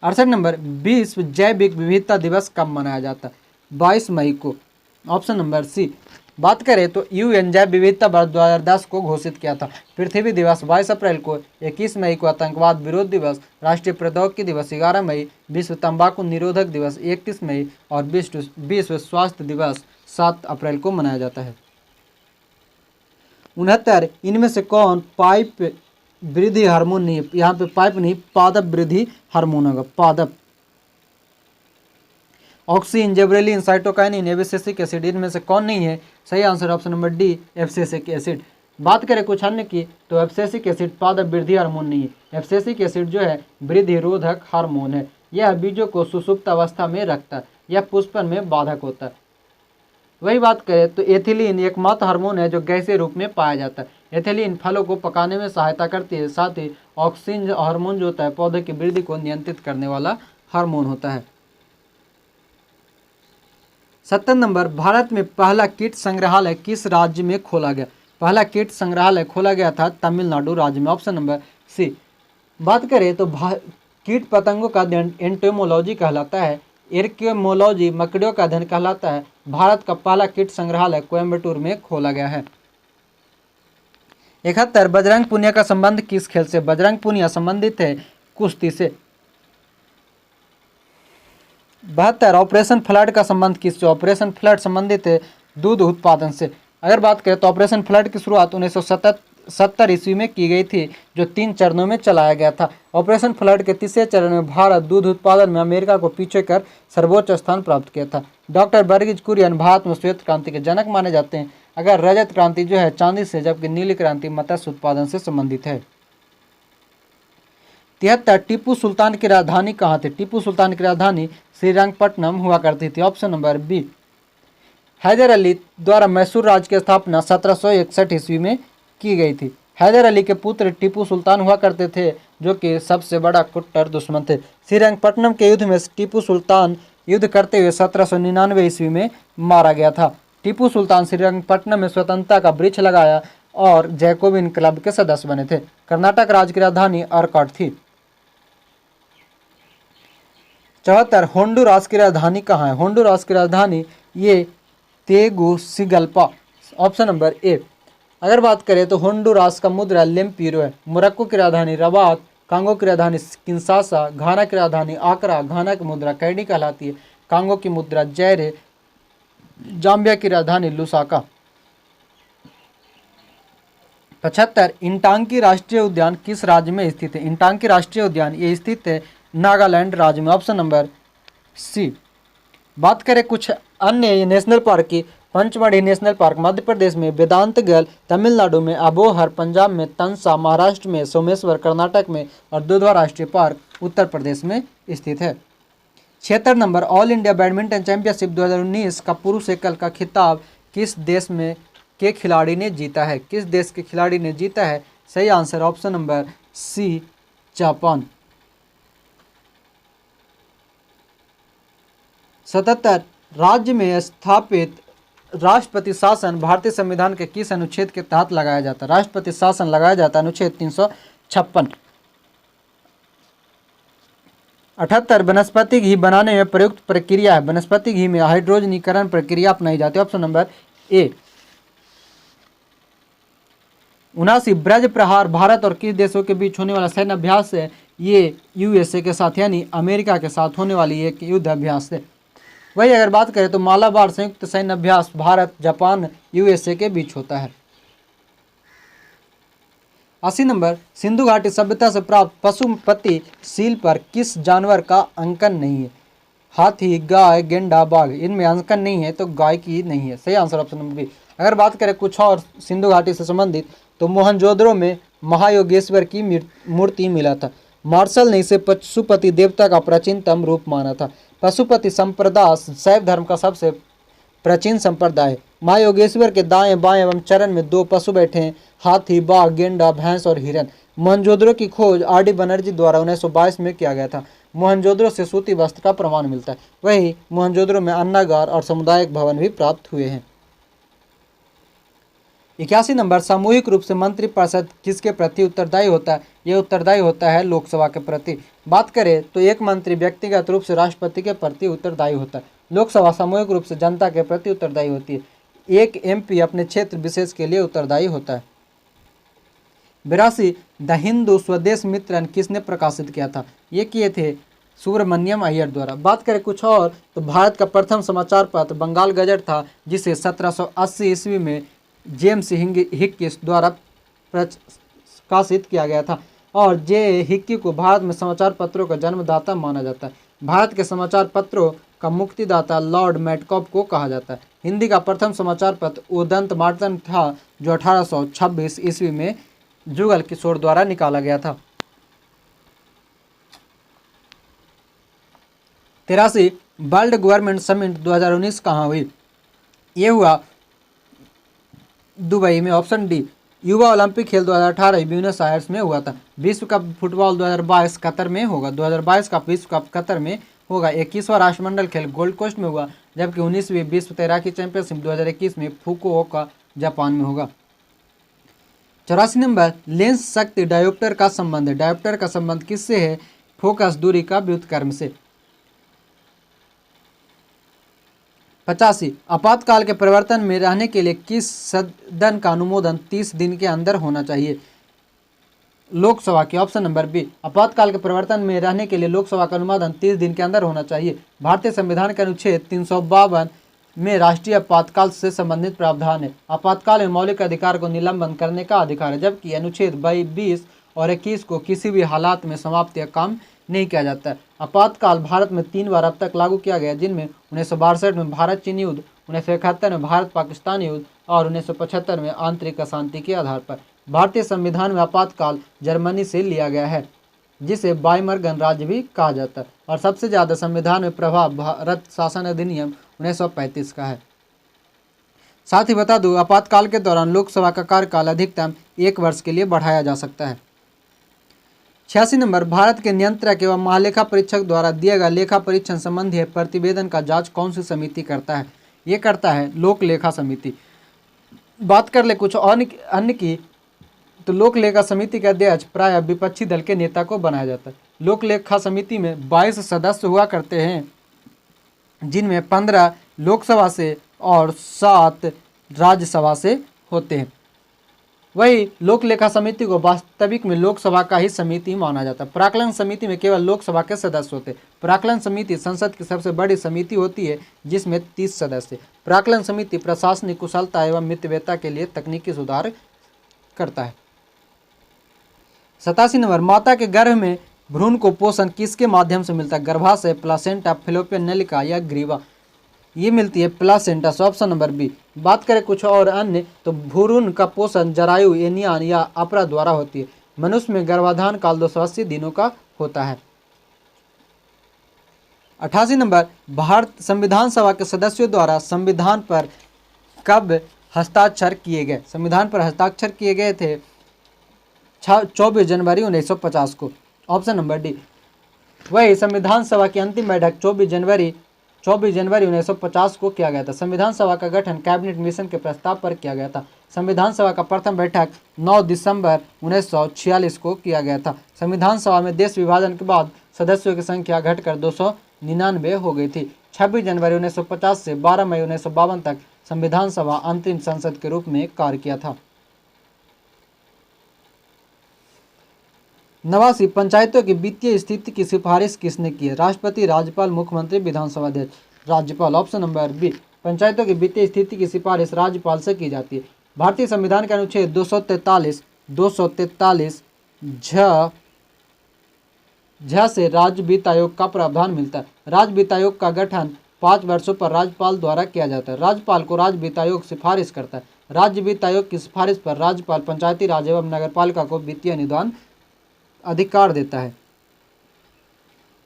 68 नंबर, विश्व जैविक विविधता दिवस कब मनाया जाता है? 22 मई को। Option number C. बात करें तो यूएन जैव विविधता वर्ष 2010 को घोषित किया था। पृथ्वी दिवस 22 अप्रैल को, 21 मई को आतंकवाद विरोध दिवस, राष्ट्रीय प्रौद्योगिकी दिवस 11 मई, विश्व तंबाकू निरोधक दिवस 31 मई और विश्व स्वास्थ्य दिवस 7 अप्रैल को मनाया जाता है। 69, इनमें से कौन पाइप वृद्धि हार्मोन नहीं है? यहाँ पे पाइप नहीं, पादप वृद्धि हार्मोन होगा, पादप। ऑक्सीन, जेब्रेलिन, साइटोकाइनिन, एब्सिसिक एसिड, इनमें से कौन नहीं है? सही answer option number D, abscisic acid. बात करें कुछ अन्य की तो एब्सिसिक एसिड पादप वृद्धि हार्मोन नहीं है। एब्सिसिक एसिड जो है वृद्धि रोधक हार्मोन है। यह बीजों को सुसुप्त अवस्था में रखता है। यह पुष्पन में बाधक होता है। वही बात करें तो एथिलीन एकमात्र हार्मोन है जो गैसीय रूप में पाया जाता है। एथिलीन फलों को पकाने में सहायता करती है। साथ ही ऑक्सीन हार्मोन जो होता है पौधे की वृद्धि को नियंत्रित करने वाला हार्मोन होता है। 70 नंबर, भारत में पहला कीट संग्रहालय किस राज्य में खोला गया? पहला कीट संग्रहालय खोला गया था तमिलनाडु राज्य में। Option number C. बात करें तो कीट पतंगों का अध्ययन एंटोमोलॉजी कहलाता है। एर्कियोमोलॉजी मकड़ियों का अध्ययन कहलाता है। भारत का पहला कीट संग्रहालय कोयम्बटूर में खोला गया है। 71, बजरंग पुनिया का संबंध किस खेल से? बजरंग पुनिया संबंधित है कुश्ती से। 72, ऑपरेशन फ्लड का संबंध किससे? ऑपरेशन फ्लड संबंधित है दूध उत्पादन से। अगर बात करें तो ऑपरेशन फ्लड की शुरुआत 1970 ईस्वी में की गई थी, जो 3 चरणों में चलाया गया था। ऑपरेशन फ्लड के तीसरे चरण में भारत दूध उत्पादन में अमेरिका को पीछे कर सर्वोच्च स्थान प्राप्त किया था। डॉक्टर वर्गीज कुरियन भारत में श्वेत क्रांति के जनक माने जाते हैं। अगर रजत क्रांति जो है चांदी से, जबकि नीली क्रांति मत्स्य उत्पादन से संबंधित है। 73, टीपू सुल्तान की राजधानी कहाँ थी? टीपू सुल्तान की राजधानी श्रीरंगपट्टनम हुआ करती थी। Option number B. Haidar Ali द्वारा मैसूर राज्य की स्थापना 1761 ईस्वी में की गई थी। हैदर अली के पुत्र टीपू सुल्तान हुआ करते थे, जो कि सबसे बड़ा कट्टर दुश्मन थे। श्रीरंगपट्टनम के युद्ध में टीपू सुल्तान युद्ध करते हुए 1799 ईस्वी में मारा गया था। टीपू सुल्तान श्रीरंगपट्टनम में स्वतंत्रता का वृक्ष लगाया और जैकोबिन क्लब के सदस्य बने थे। कर्नाटक राज्य की राजधानी अर्काट थी। 74, होंडुरास की राजधानी कहाँ है? होंडुरास की राजधानी ये तेगुसिगल्पा। Option number A. अगर बात करें तो होंडुरास का मुद्रा लेम्पिरो है। मोरक्को की राजधानी रबात, कांगो की राजधानी किंशासा, घाना की राजधानी आकरा, घाना की मुद्रा कैडी कहलाती है, कांगो की मुद्रा जैरे, जाम्बिया की राजधानी लुसाका। 75, इंटांकी राष्ट्रीय उद्यान किस राज्य में स्थित है? इंटांकी राष्ट्रीय उद्यान ये स्थित है नागालैंड राज्य में। Option number C. बात करें कुछ अन्य नेशनल पार्क की, पंचमढ़ी नेशनल पार्क मध्य प्रदेश में, वेदांतगल तमिलनाडु में, अबोहर पंजाब में, तंसा महाराष्ट्र में, सोमेश्वर कर्नाटक में और दुधवा राष्ट्रीय पार्क उत्तर प्रदेश में स्थित है। 76 number, all India badminton championship 2019 का पुरुष एकल का खिताब किस देश में के खिलाड़ी ने जीता है? किस देश के खिलाड़ी ने जीता है? सही answer option number C, Japan. 77, राज्य में स्थापित राष्ट्रपति शासन भारतीय संविधान के किस अनुच्छेद के तहत लगाया जाता है? राष्ट्रपति शासन लगाया जाता है अनुच्छेद 356। 78 वनस्पति घी बनाने में प्रयुक्त प्रक्रिया है। वनस्पति घी में हाइड्रोजनीकरण प्रक्रिया अपनाई जाती है। ऑप्शन नंबर ए। 79 ब्रज प्रहार भारत और किस देशों के बीच होने वाला सैन्य अभ्यास है? ये यूएसए के साथ यानी अमेरिका के साथ होने वाली एक युद्ध अभ्यास है। वही अगर बात करें तो मालाबार संयुक्त सैन्य अभ्यास भारत, जापान, यूएसए के बीच होता है। 80 नंबर सिंधु घाटी सभ्यता से प्राप्त पशुपति सील पर किस जानवर का अंकन नहीं है? हाथी, गाय, गेंडा, बाघ। इनमें अंकन नहीं है तो गाय की नहीं है। सही आंसर ऑप्शन नंबर बी। अगर बात करें कुछ और सिंधु घाटी से संबंधित तो मोहनजोदड़ो में महायोगेश्वर की मूर्ति मिला था। मार्शल ने इसे पशुपति देवता का प्राचीनतम रूप माना था। पशुपति संप्रदाय शैव धर्म का सबसे प्राचीन संप्रदाय है। महायोगेश्वर के दाएं बाएं एवं चरण में 2 पशु बैठे हैं, हाथी, बाघ, गेंडा, भैंस और हिरन। मोहनजोदड़ो की खोज आर.डी. बनर्जी द्वारा 1922 में किया गया था। मोहनजोदड़ो से सूती वस्त्र का प्रमाण मिलता है। वही मोहनजोदड़ो में अन्नागार और सामुदायिक भवन भी प्राप्त हुए हैं। 81 नंबर सामूहिक रूप से मंत्रिपरिषद किसके प्रति उत्तरदायी होता है? ये उत्तरदायी होता है लोकसभा के प्रति। बात करें तो एक मंत्री व्यक्तिगत रूप से राष्ट्रपति के प्रति उत्तरदायी होता है। लोकसभा सामूहिक रूप से जनता के प्रति उत्तरदायी होती है। एक एमपी अपने क्षेत्र विशेष के लिए उत्तरदायी होता है। 82 द हिंदू स्वदेश मित्रन किसने प्रकाशित किया था? ये किए थे सुब्रमण्यम अय्यर द्वारा। बात करें कुछ और तो भारत का प्रथम समाचार पत्र बंगाल गजट था, जिसे 1780 ईस्वी में जेम्स हिक्किस द्वारा प्रकाशित किया गया था। और जे हिक्की को भारत में समाचार पत्रों का जन्मदाता माना जाता है। भारत के समाचार पत्रों का मुक्तिदाता लॉर्ड मैटकॉप को कहा जाता है। हिंदी का प्रथम समाचार पत्र उदंत मार्तन था, जो 1826 ईस्वी में जुगल किशोर द्वारा निकाला गया था। 83 वर्ल्ड गवर्नमेंट समिट 2019 कहाँ हुई? ये हुआ दुबई में। Option D. युवा ओलंपिक खेल 2018 ब्यूनस आयर्स में हुआ था। विश्व कप फुटबॉल 2022 कतर में होगा। 2022 का विश्व कप कतर में होगा। 21वां राष्ट्रमंडल खेल गोल्ड कोस्ट में होगा, जबकि 19वीं विश्व तैराकी चैंपियनशिप 2021 में फुकुओका जापान में होगा। 84 नंबर लेंस शक्ति डायोप्टर का संबंध है। डायोप्टर का संबंध किससे है? फोकस दूरी का व्युत्क्रम से। 85 आपातकाल के प्रवर्तन में रहने के लिए किस सदन का अनुमोदन 30 दिन के अंदर होना चाहिए? लोकसभा की। Option number B. आपातकाल के प्रवर्तन में रहने के लिए लोकसभा का अनुमोदन 30 दिन के अंदर होना चाहिए। भारतीय संविधान के अनुच्छेद 352 में राष्ट्रीय आपातकाल से संबंधित प्रावधान है। आपातकाल में मौलिक अधिकार को निलंबन करने का अधिकार है, जबकि अनुच्छेद 20 और 21 को किसी भी हालात में समाप्त या काम नहीं किया जाता है। आपातकाल भारत में 3 बार अब तक लागू किया गया, जिनमें 1962 में भारत चीन युद्ध, 1971 में भारत पाकिस्तान युद्ध और 1975 में आंतरिक अशांति के आधार पर। भारतीय संविधान में आपातकाल जर्मनी से लिया गया है, जिसे वाइमर गणराज्य भी कहा जाता है। और सबसे ज़्यादा संविधान में प्रभाव भारत शासन अधिनियम 1935 का है। साथ ही बता दूं, आपातकाल के दौरान लोकसभा का कार्यकाल अधिकतम 1 वर्ष के लिए बढ़ाया जा सकता है। 86 नंबर भारत के नियंत्रक एवं महालेखा परीक्षक द्वारा दिया गया लेखा परीक्षण संबंधी प्रतिवेदन का जांच कौन सी समिति करता है? ये करता है लोक लेखा समिति। बात कर ले कुछ और अन्य की तो लोक लेखा समिति के अध्यक्ष प्राय विपक्षी दल के नेता को बनाया जाता है। लोक लेखा समिति में 22 सदस्य हुआ करते हैं, जिनमें 15 लोकसभा से और 7 राज्यसभा से होते हैं। वही लोक लेखा समिति को वास्तविक में लोकसभा का ही समिति माना जाता है। प्राक्कलन समिति में केवल लोकसभा के सदस्य होते हैं। प्राक्कलन समिति संसद की सबसे बड़ी समिति होती है, जिसमें 30 सदस्य। प्राक्कलन समिति प्रशासनिक कुशलता एवं मितव्ययता के लिए तकनीकी सुधार करता है। 87 नंबर माता के गर्भ में भ्रूण को पोषण किसके माध्यम से मिलता है? गर्भाशय, प्लासेंटा, फैलोपियन नलिका या ग्रीवा? ये मिलती है प्लासेंटा। Option number B. बात करें कुछ और अन्य तो भ्रूण का पोषण जरायु, एनियान या अपरा द्वारा होती है। मनुष्य में गर्भाधान काल 280 दिनों का होता है। 88 नंबर भारत संविधान सभा के सदस्यों द्वारा संविधान पर कब हस्ताक्षर किए गए? संविधान पर हस्ताक्षर किए गए थे 24 जनवरी 1950 को। Option number D. वही संविधान सभा की अंतिम बैठक 24 जनवरी 24 जनवरी 1950 को किया गया था। संविधान सभा का गठन कैबिनेट मिशन के प्रस्ताव पर किया गया था। संविधान सभा का प्रथम बैठक 9 दिसंबर 1946 को किया गया था। संविधान सभा में देश विभाजन के बाद सदस्यों की संख्या घटकर 299 हो गई थी। 26 जनवरी 1950 से 12 मई 1952 तक संविधान सभा अंतरिम संसद के रूप में कार्य किया था। 89 पंचायतों की वित्तीय स्थिति की सिफारिश किसने की है? राष्ट्रपति, राज्यपाल, मुख्यमंत्री, विधानसभा अध्यक्ष। राज्यपाल, ऑप्शन नंबर बी। पंचायतों की वित्तीय स्थिति की सिफारिश राज्यपाल से की जाती है। भारतीय संविधान के अनुच्छेद 243 झ से राज्य वित्त आयोग का प्रावधान मिलता है। राज्य वित्त आयोग का गठन 5 वर्षों पर राज्यपाल द्वारा किया जाता है। राज्यपाल को राज्य वित्त आयोग सिफारिश करता है। राज्य वित्त आयोग की सिफारिश पर राज्यपाल पंचायती राज एवं नगरपालिका को वित्तीय अनुदान अधिकार देता है।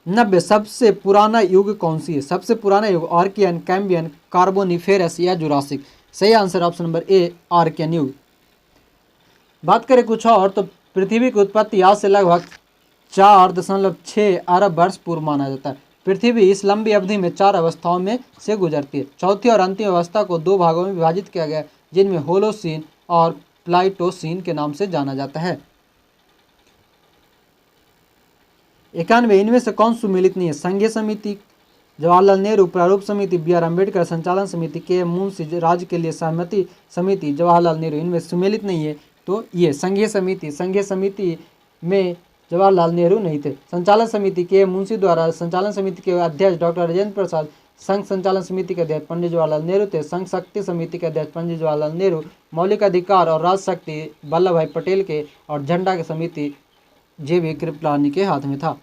90 सबसे पुराना युग कौन सी है? सबसे पुराना युग आर्कियन, कैम्बियन, कार्बोनिफेरस या जुरासिक। सही answer option number A, Archean युग। बात करें कुछ और तो पृथ्वी की उत्पत्ति आज से लगभग 4.6 अरब वर्ष पूर्व माना जाता है। पृथ्वी इस लंबी अवधि में 4 अवस्थाओं में से गुजरती है। चौथी और अंतिम अवस्था को 2 भागों में विभाजित किया गया है, जिनमें होलोसीन और प्लाइटोसीन के नाम से जाना जाता है। 91 इनमें से कौन सुमेलित नहीं है? संघीय समिति, जवाहरलाल नेहरू प्रारूप समिति, BR अम्बेडकर संचालन समिति, KM मुंशी राज्य के लिए सहमति समिति, जवाहरलाल नेहरू। इनमें सुमेलित नहीं है तो ये संघीय समिति में जवाहरलाल नेहरू नहीं थे। संचालन समिति KM मुंशी द्वारा संचालन समिति के अध्यक्ष डॉक्टर राजेंद्र प्रसाद, संघ संचालन समिति के अध्यक्ष पंडित जवाहरलाल नेहरू थे। संघ शक्ति समिति के अध्यक्ष पंडित जवाहरलाल नेहरू। मौलिक अधिकार और राज शक्ति वल्लभ भाई पटेल के, और झंडा की समिति JB कृपलानी के हाथ में था।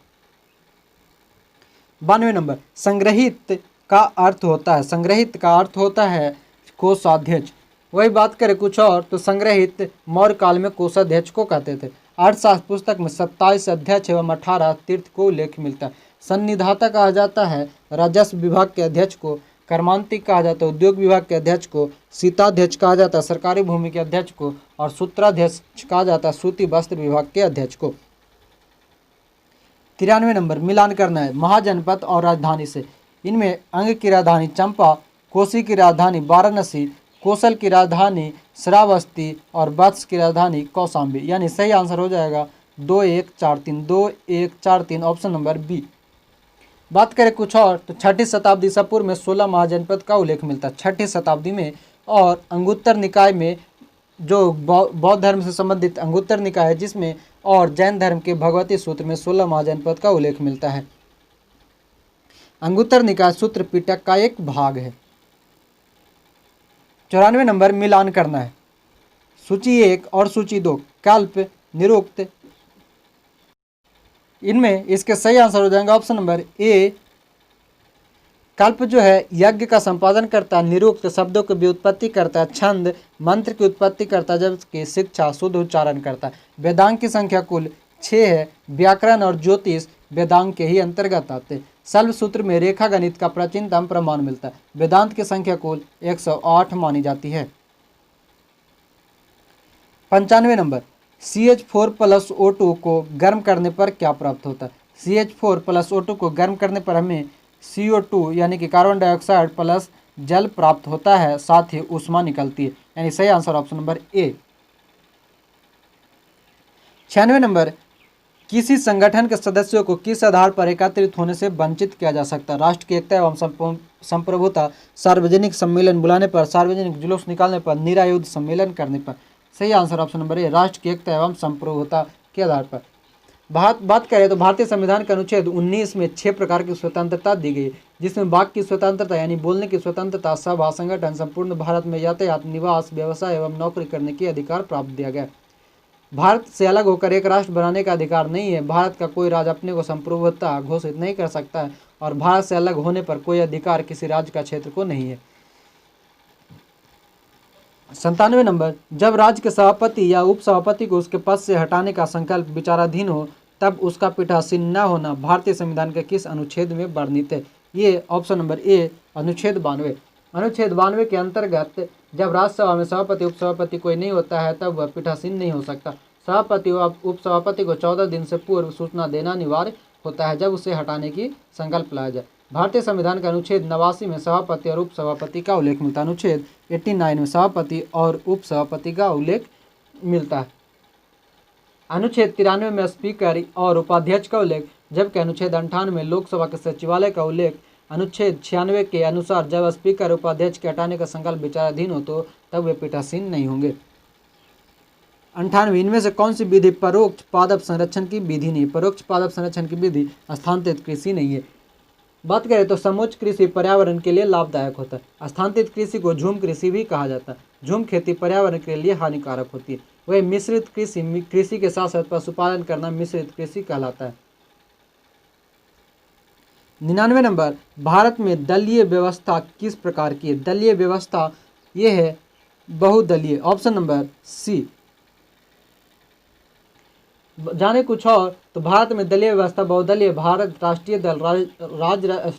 92 नंबर, संग्रहित का अर्थ होता है? संग्रहित का अर्थ होता है कोषाध्यक्ष। वही बात करें कुछ और तो संग्रहित मौर्य काल में कोषाध्यक्ष को कहते थे। अर्थशास्त्र पुस्तक में 27 अध्यक्ष एवं 18 तीर्थ को उल्लेख मिलता है। सन्निधाता कहा जाता है राजस्व विभाग के अध्यक्ष को, कर्मांतिक कहा जाता है उद्योग विभाग के अध्यक्ष को, सीताध्यक्ष कहा जाता है सरकारी भूमि के अध्यक्ष को, और सूत्राध्यक्ष कहा जाता है सूती वस्त्र विभाग के अध्यक्ष को। 93 नंबर, मिलान करना है महाजनपद और राजधानी से। इनमें अंग की राजधानी चंपा, कोसी की राजधानी वाराणसी, कौशल की राजधानी श्रावस्ती और वत्स की राजधानी कौशाम्बी। यानी सही आंसर हो जाएगा 2143 ऑप्शन नंबर बी। बात करें कुछ और तो 6ठी शताब्दी ईसा पूर्व में 16 महाजनपद का उल्लेख मिलता है 6ठी शताब्दी में। और अंगुत्तर निकाय में जो बौद्ध धर्म से संबंधित अंगुत्तर निकाय है जिसमें, और जैन धर्म के भगवती सूत्र में 16 महाजनपद का उल्लेख मिलता है। अंगुत्तर निकाय सूत्र पिटक का एक भाग है। 94 नंबर, मिलान करना है सूची 1 और सूची 2, कल्प, निरुक्त। इनमें इसके सही आंसर हो जाएंगे ऑप्शन नंबर ए। कल्प जो है यज्ञ का संपादन करता है, निरुक्त शब्दों की व्युत्पत्ति करता है, छंद मंत्र की उत्पत्ति करता है, जबकि शिक्षा शुद्ध उच्चारण करता है। वेदांग की संख्या कुल 6 है। व्याकरण और ज्योतिष वेदांग के ही अंतर्गत आते। शल्भ सूत्र में रेखा गणित का प्राचीनतम प्रमाण मिलता है। वेदांत की संख्या कुल 108 मानी जाती है। 95 नंबर, CH4+O2 को गर्म करने पर क्या प्राप्त होता है? CH4+O2 को गर्म करने पर हमें CO2 यानी कि कार्बन डाइऑक्साइड प्लस जल प्राप्त होता है, साथ ही ऊष्मा निकलती है। यानी सही आंसर ऑप्शन नंबर ए। 96 नंबर, किसी संगठन के सदस्यों को किस आधार पर एकत्रित होने से वंचित किया जा सकता है? राष्ट्र की एकता एवं संप्रभुता, सार्वजनिक सम्मेलन बुलाने पर, सार्वजनिक जुलूस निकालने पर, निरायुध सम्मेलन करने पर। सही आंसर ऑप्शन नंबर ए, राष्ट्र की एकता एवं संप्रभुता के आधार पर। बात करें तो भारतीय संविधान के अनुच्छेद 19 में 6 प्रकार की स्वतंत्रता दी गई, जिसमें वाक की स्वतंत्रता यानी बोलने की स्वतंत्रता, सभा, संगठन, संपूर्ण भारत में यातायात, निवास, व्यवसाय एवं नौकरी करने की अधिकार प्राप्त दिया गया। भारत से अलग होकर एक राष्ट्र बनाने का अधिकार नहीं है। भारत का कोई राज्य अपने को संप्रभुता घोषित नहीं कर सकता है, और भारत से अलग होने पर कोई अधिकार किसी राज्य का क्षेत्र को नहीं है। 97 नंबर, जब राज्य के सभापति या उपसभापति को उसके पद से हटाने का संकल्प विचाराधीन हो तब उसका पीठासीन न होना भारतीय संविधान के किस अनुच्छेद में वर्णित है? ये ऑप्शन नंबर ए, अनुच्छेद 92। अनुच्छेद 92 के अंतर्गत जब राज्यसभा में सभापति उपसभापति कोई नहीं होता है तब वह पीठासीन नहीं हो सकता। सभापति व उपसभापति को 14 दिन से पूर्व सूचना देना अनिवार्य होता है जब उसे हटाने की संकल्प लाया जाए। भारतीय संविधान के अनुच्छेद 89 में सभापति और उपसभापति का उल्लेख मिलता है। अनुच्छेद 89 में सभापति और उपसभापति का उल्लेख मिलता है। अनुच्छेद 93 में स्पीकर और उपाध्यक्ष का उल्लेख, जबकि अनुच्छेद 58 में लोकसभा के सचिवालय का उल्लेख। अनुच्छेद 96 के अनुसार जब स्पीकर उपाध्यक्ष के हटाने का संकल्प विचाराधीन हो तो तब वे पीठासीन नहीं होंगे। 98 इनमें से कौन सी विधि परोक्ष पादप संरक्षण की विधि नहीं? परोक्ष पादप संरक्षण की विधि स्थानांतरित कृषि नहीं है। बात करें तो समोच्च कृषि पर्यावरण के लिए लाभदायक होता है। स्थानांतरित कृषि को झूम कृषि भी कहा जाता है। झूम खेती पर्यावरण के लिए हानिकारक होती है। वही मिश्रित कृषि के साथ साथ पशुपालन करना मिश्रित कृषि कहलाता है। 99 नंबर, भारत में दलीय व्यवस्था किस प्रकार की है? दलीय व्यवस्था ये है बहुदलीय। Option number C. जाने कुछ और तो भारत में दलीय व्यवस्था बहुदलीय। भारत राष्ट्रीय दल, राज्य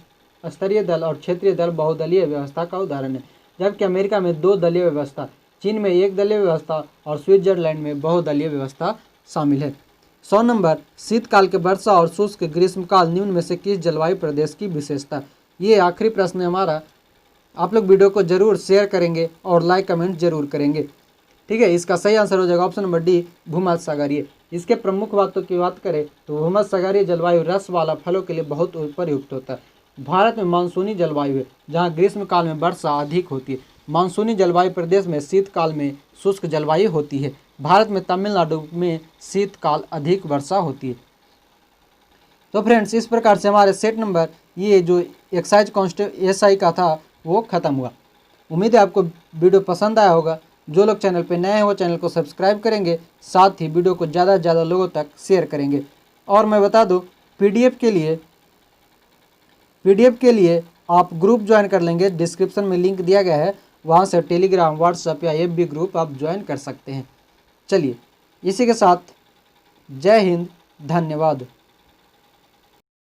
स्तरीय दल और क्षेत्रीय दल बहुदलीय व्यवस्था का उदाहरण है, जबकि अमेरिका में 2 दलीय व्यवस्था, चीन में 1 दलीय व्यवस्था और स्विट्जरलैंड में बहुदलीय व्यवस्था शामिल है। 100 नंबर, शीतकाल के वर्षा और शुष्क ग्रीष्मकाल निम्न में से किस जलवायु प्रदेश की विशेषता? ये आखिरी प्रश्न है हमारा। आप लोग वीडियो को जरूर शेयर करेंगे और लाइक कमेंट जरूर करेंगे, ठीक है। इसका सही आंसर हो जाएगा ऑप्शन नंबर डी, भूमध्यसागरीय। इसके प्रमुख बातों की बात करें तो भूमध्यसागरीय जलवायु रस वाला फलों के लिए बहुत उपयुक्त होता है। भारत में मानसूनी जलवायु है, जहाँ ग्रीष्मकाल में वर्षा अधिक होती है। मानसूनी जलवायु प्रदेश में शीतकाल में शुष्क जलवायु होती है। भारत में तमिलनाडु में शीतकाल अधिक वर्षा होती है। तो फ्रेंड्स, इस प्रकार से हमारे सेट नंबर ये जो एक्साइज एसआई का था वो खत्म हुआ। उम्मीद है आपको वीडियो पसंद आया होगा। जो लोग चैनल पे नए हैं वो चैनल को सब्सक्राइब करेंगे, साथ ही वीडियो को ज़्यादा से ज़्यादा लोगों तक शेयर करेंगे। और मैं बता दूं, पीडीएफ के लिए आप ग्रुप ज्वाइन कर लेंगे। डिस्क्रिप्शन में लिंक दिया गया है, वहाँ से टेलीग्राम, व्हाट्सएप या एफबी ग्रुप आप ज्वाइन कर सकते हैं। चलिए, इसी के साथ जय हिंद, धन्यवाद।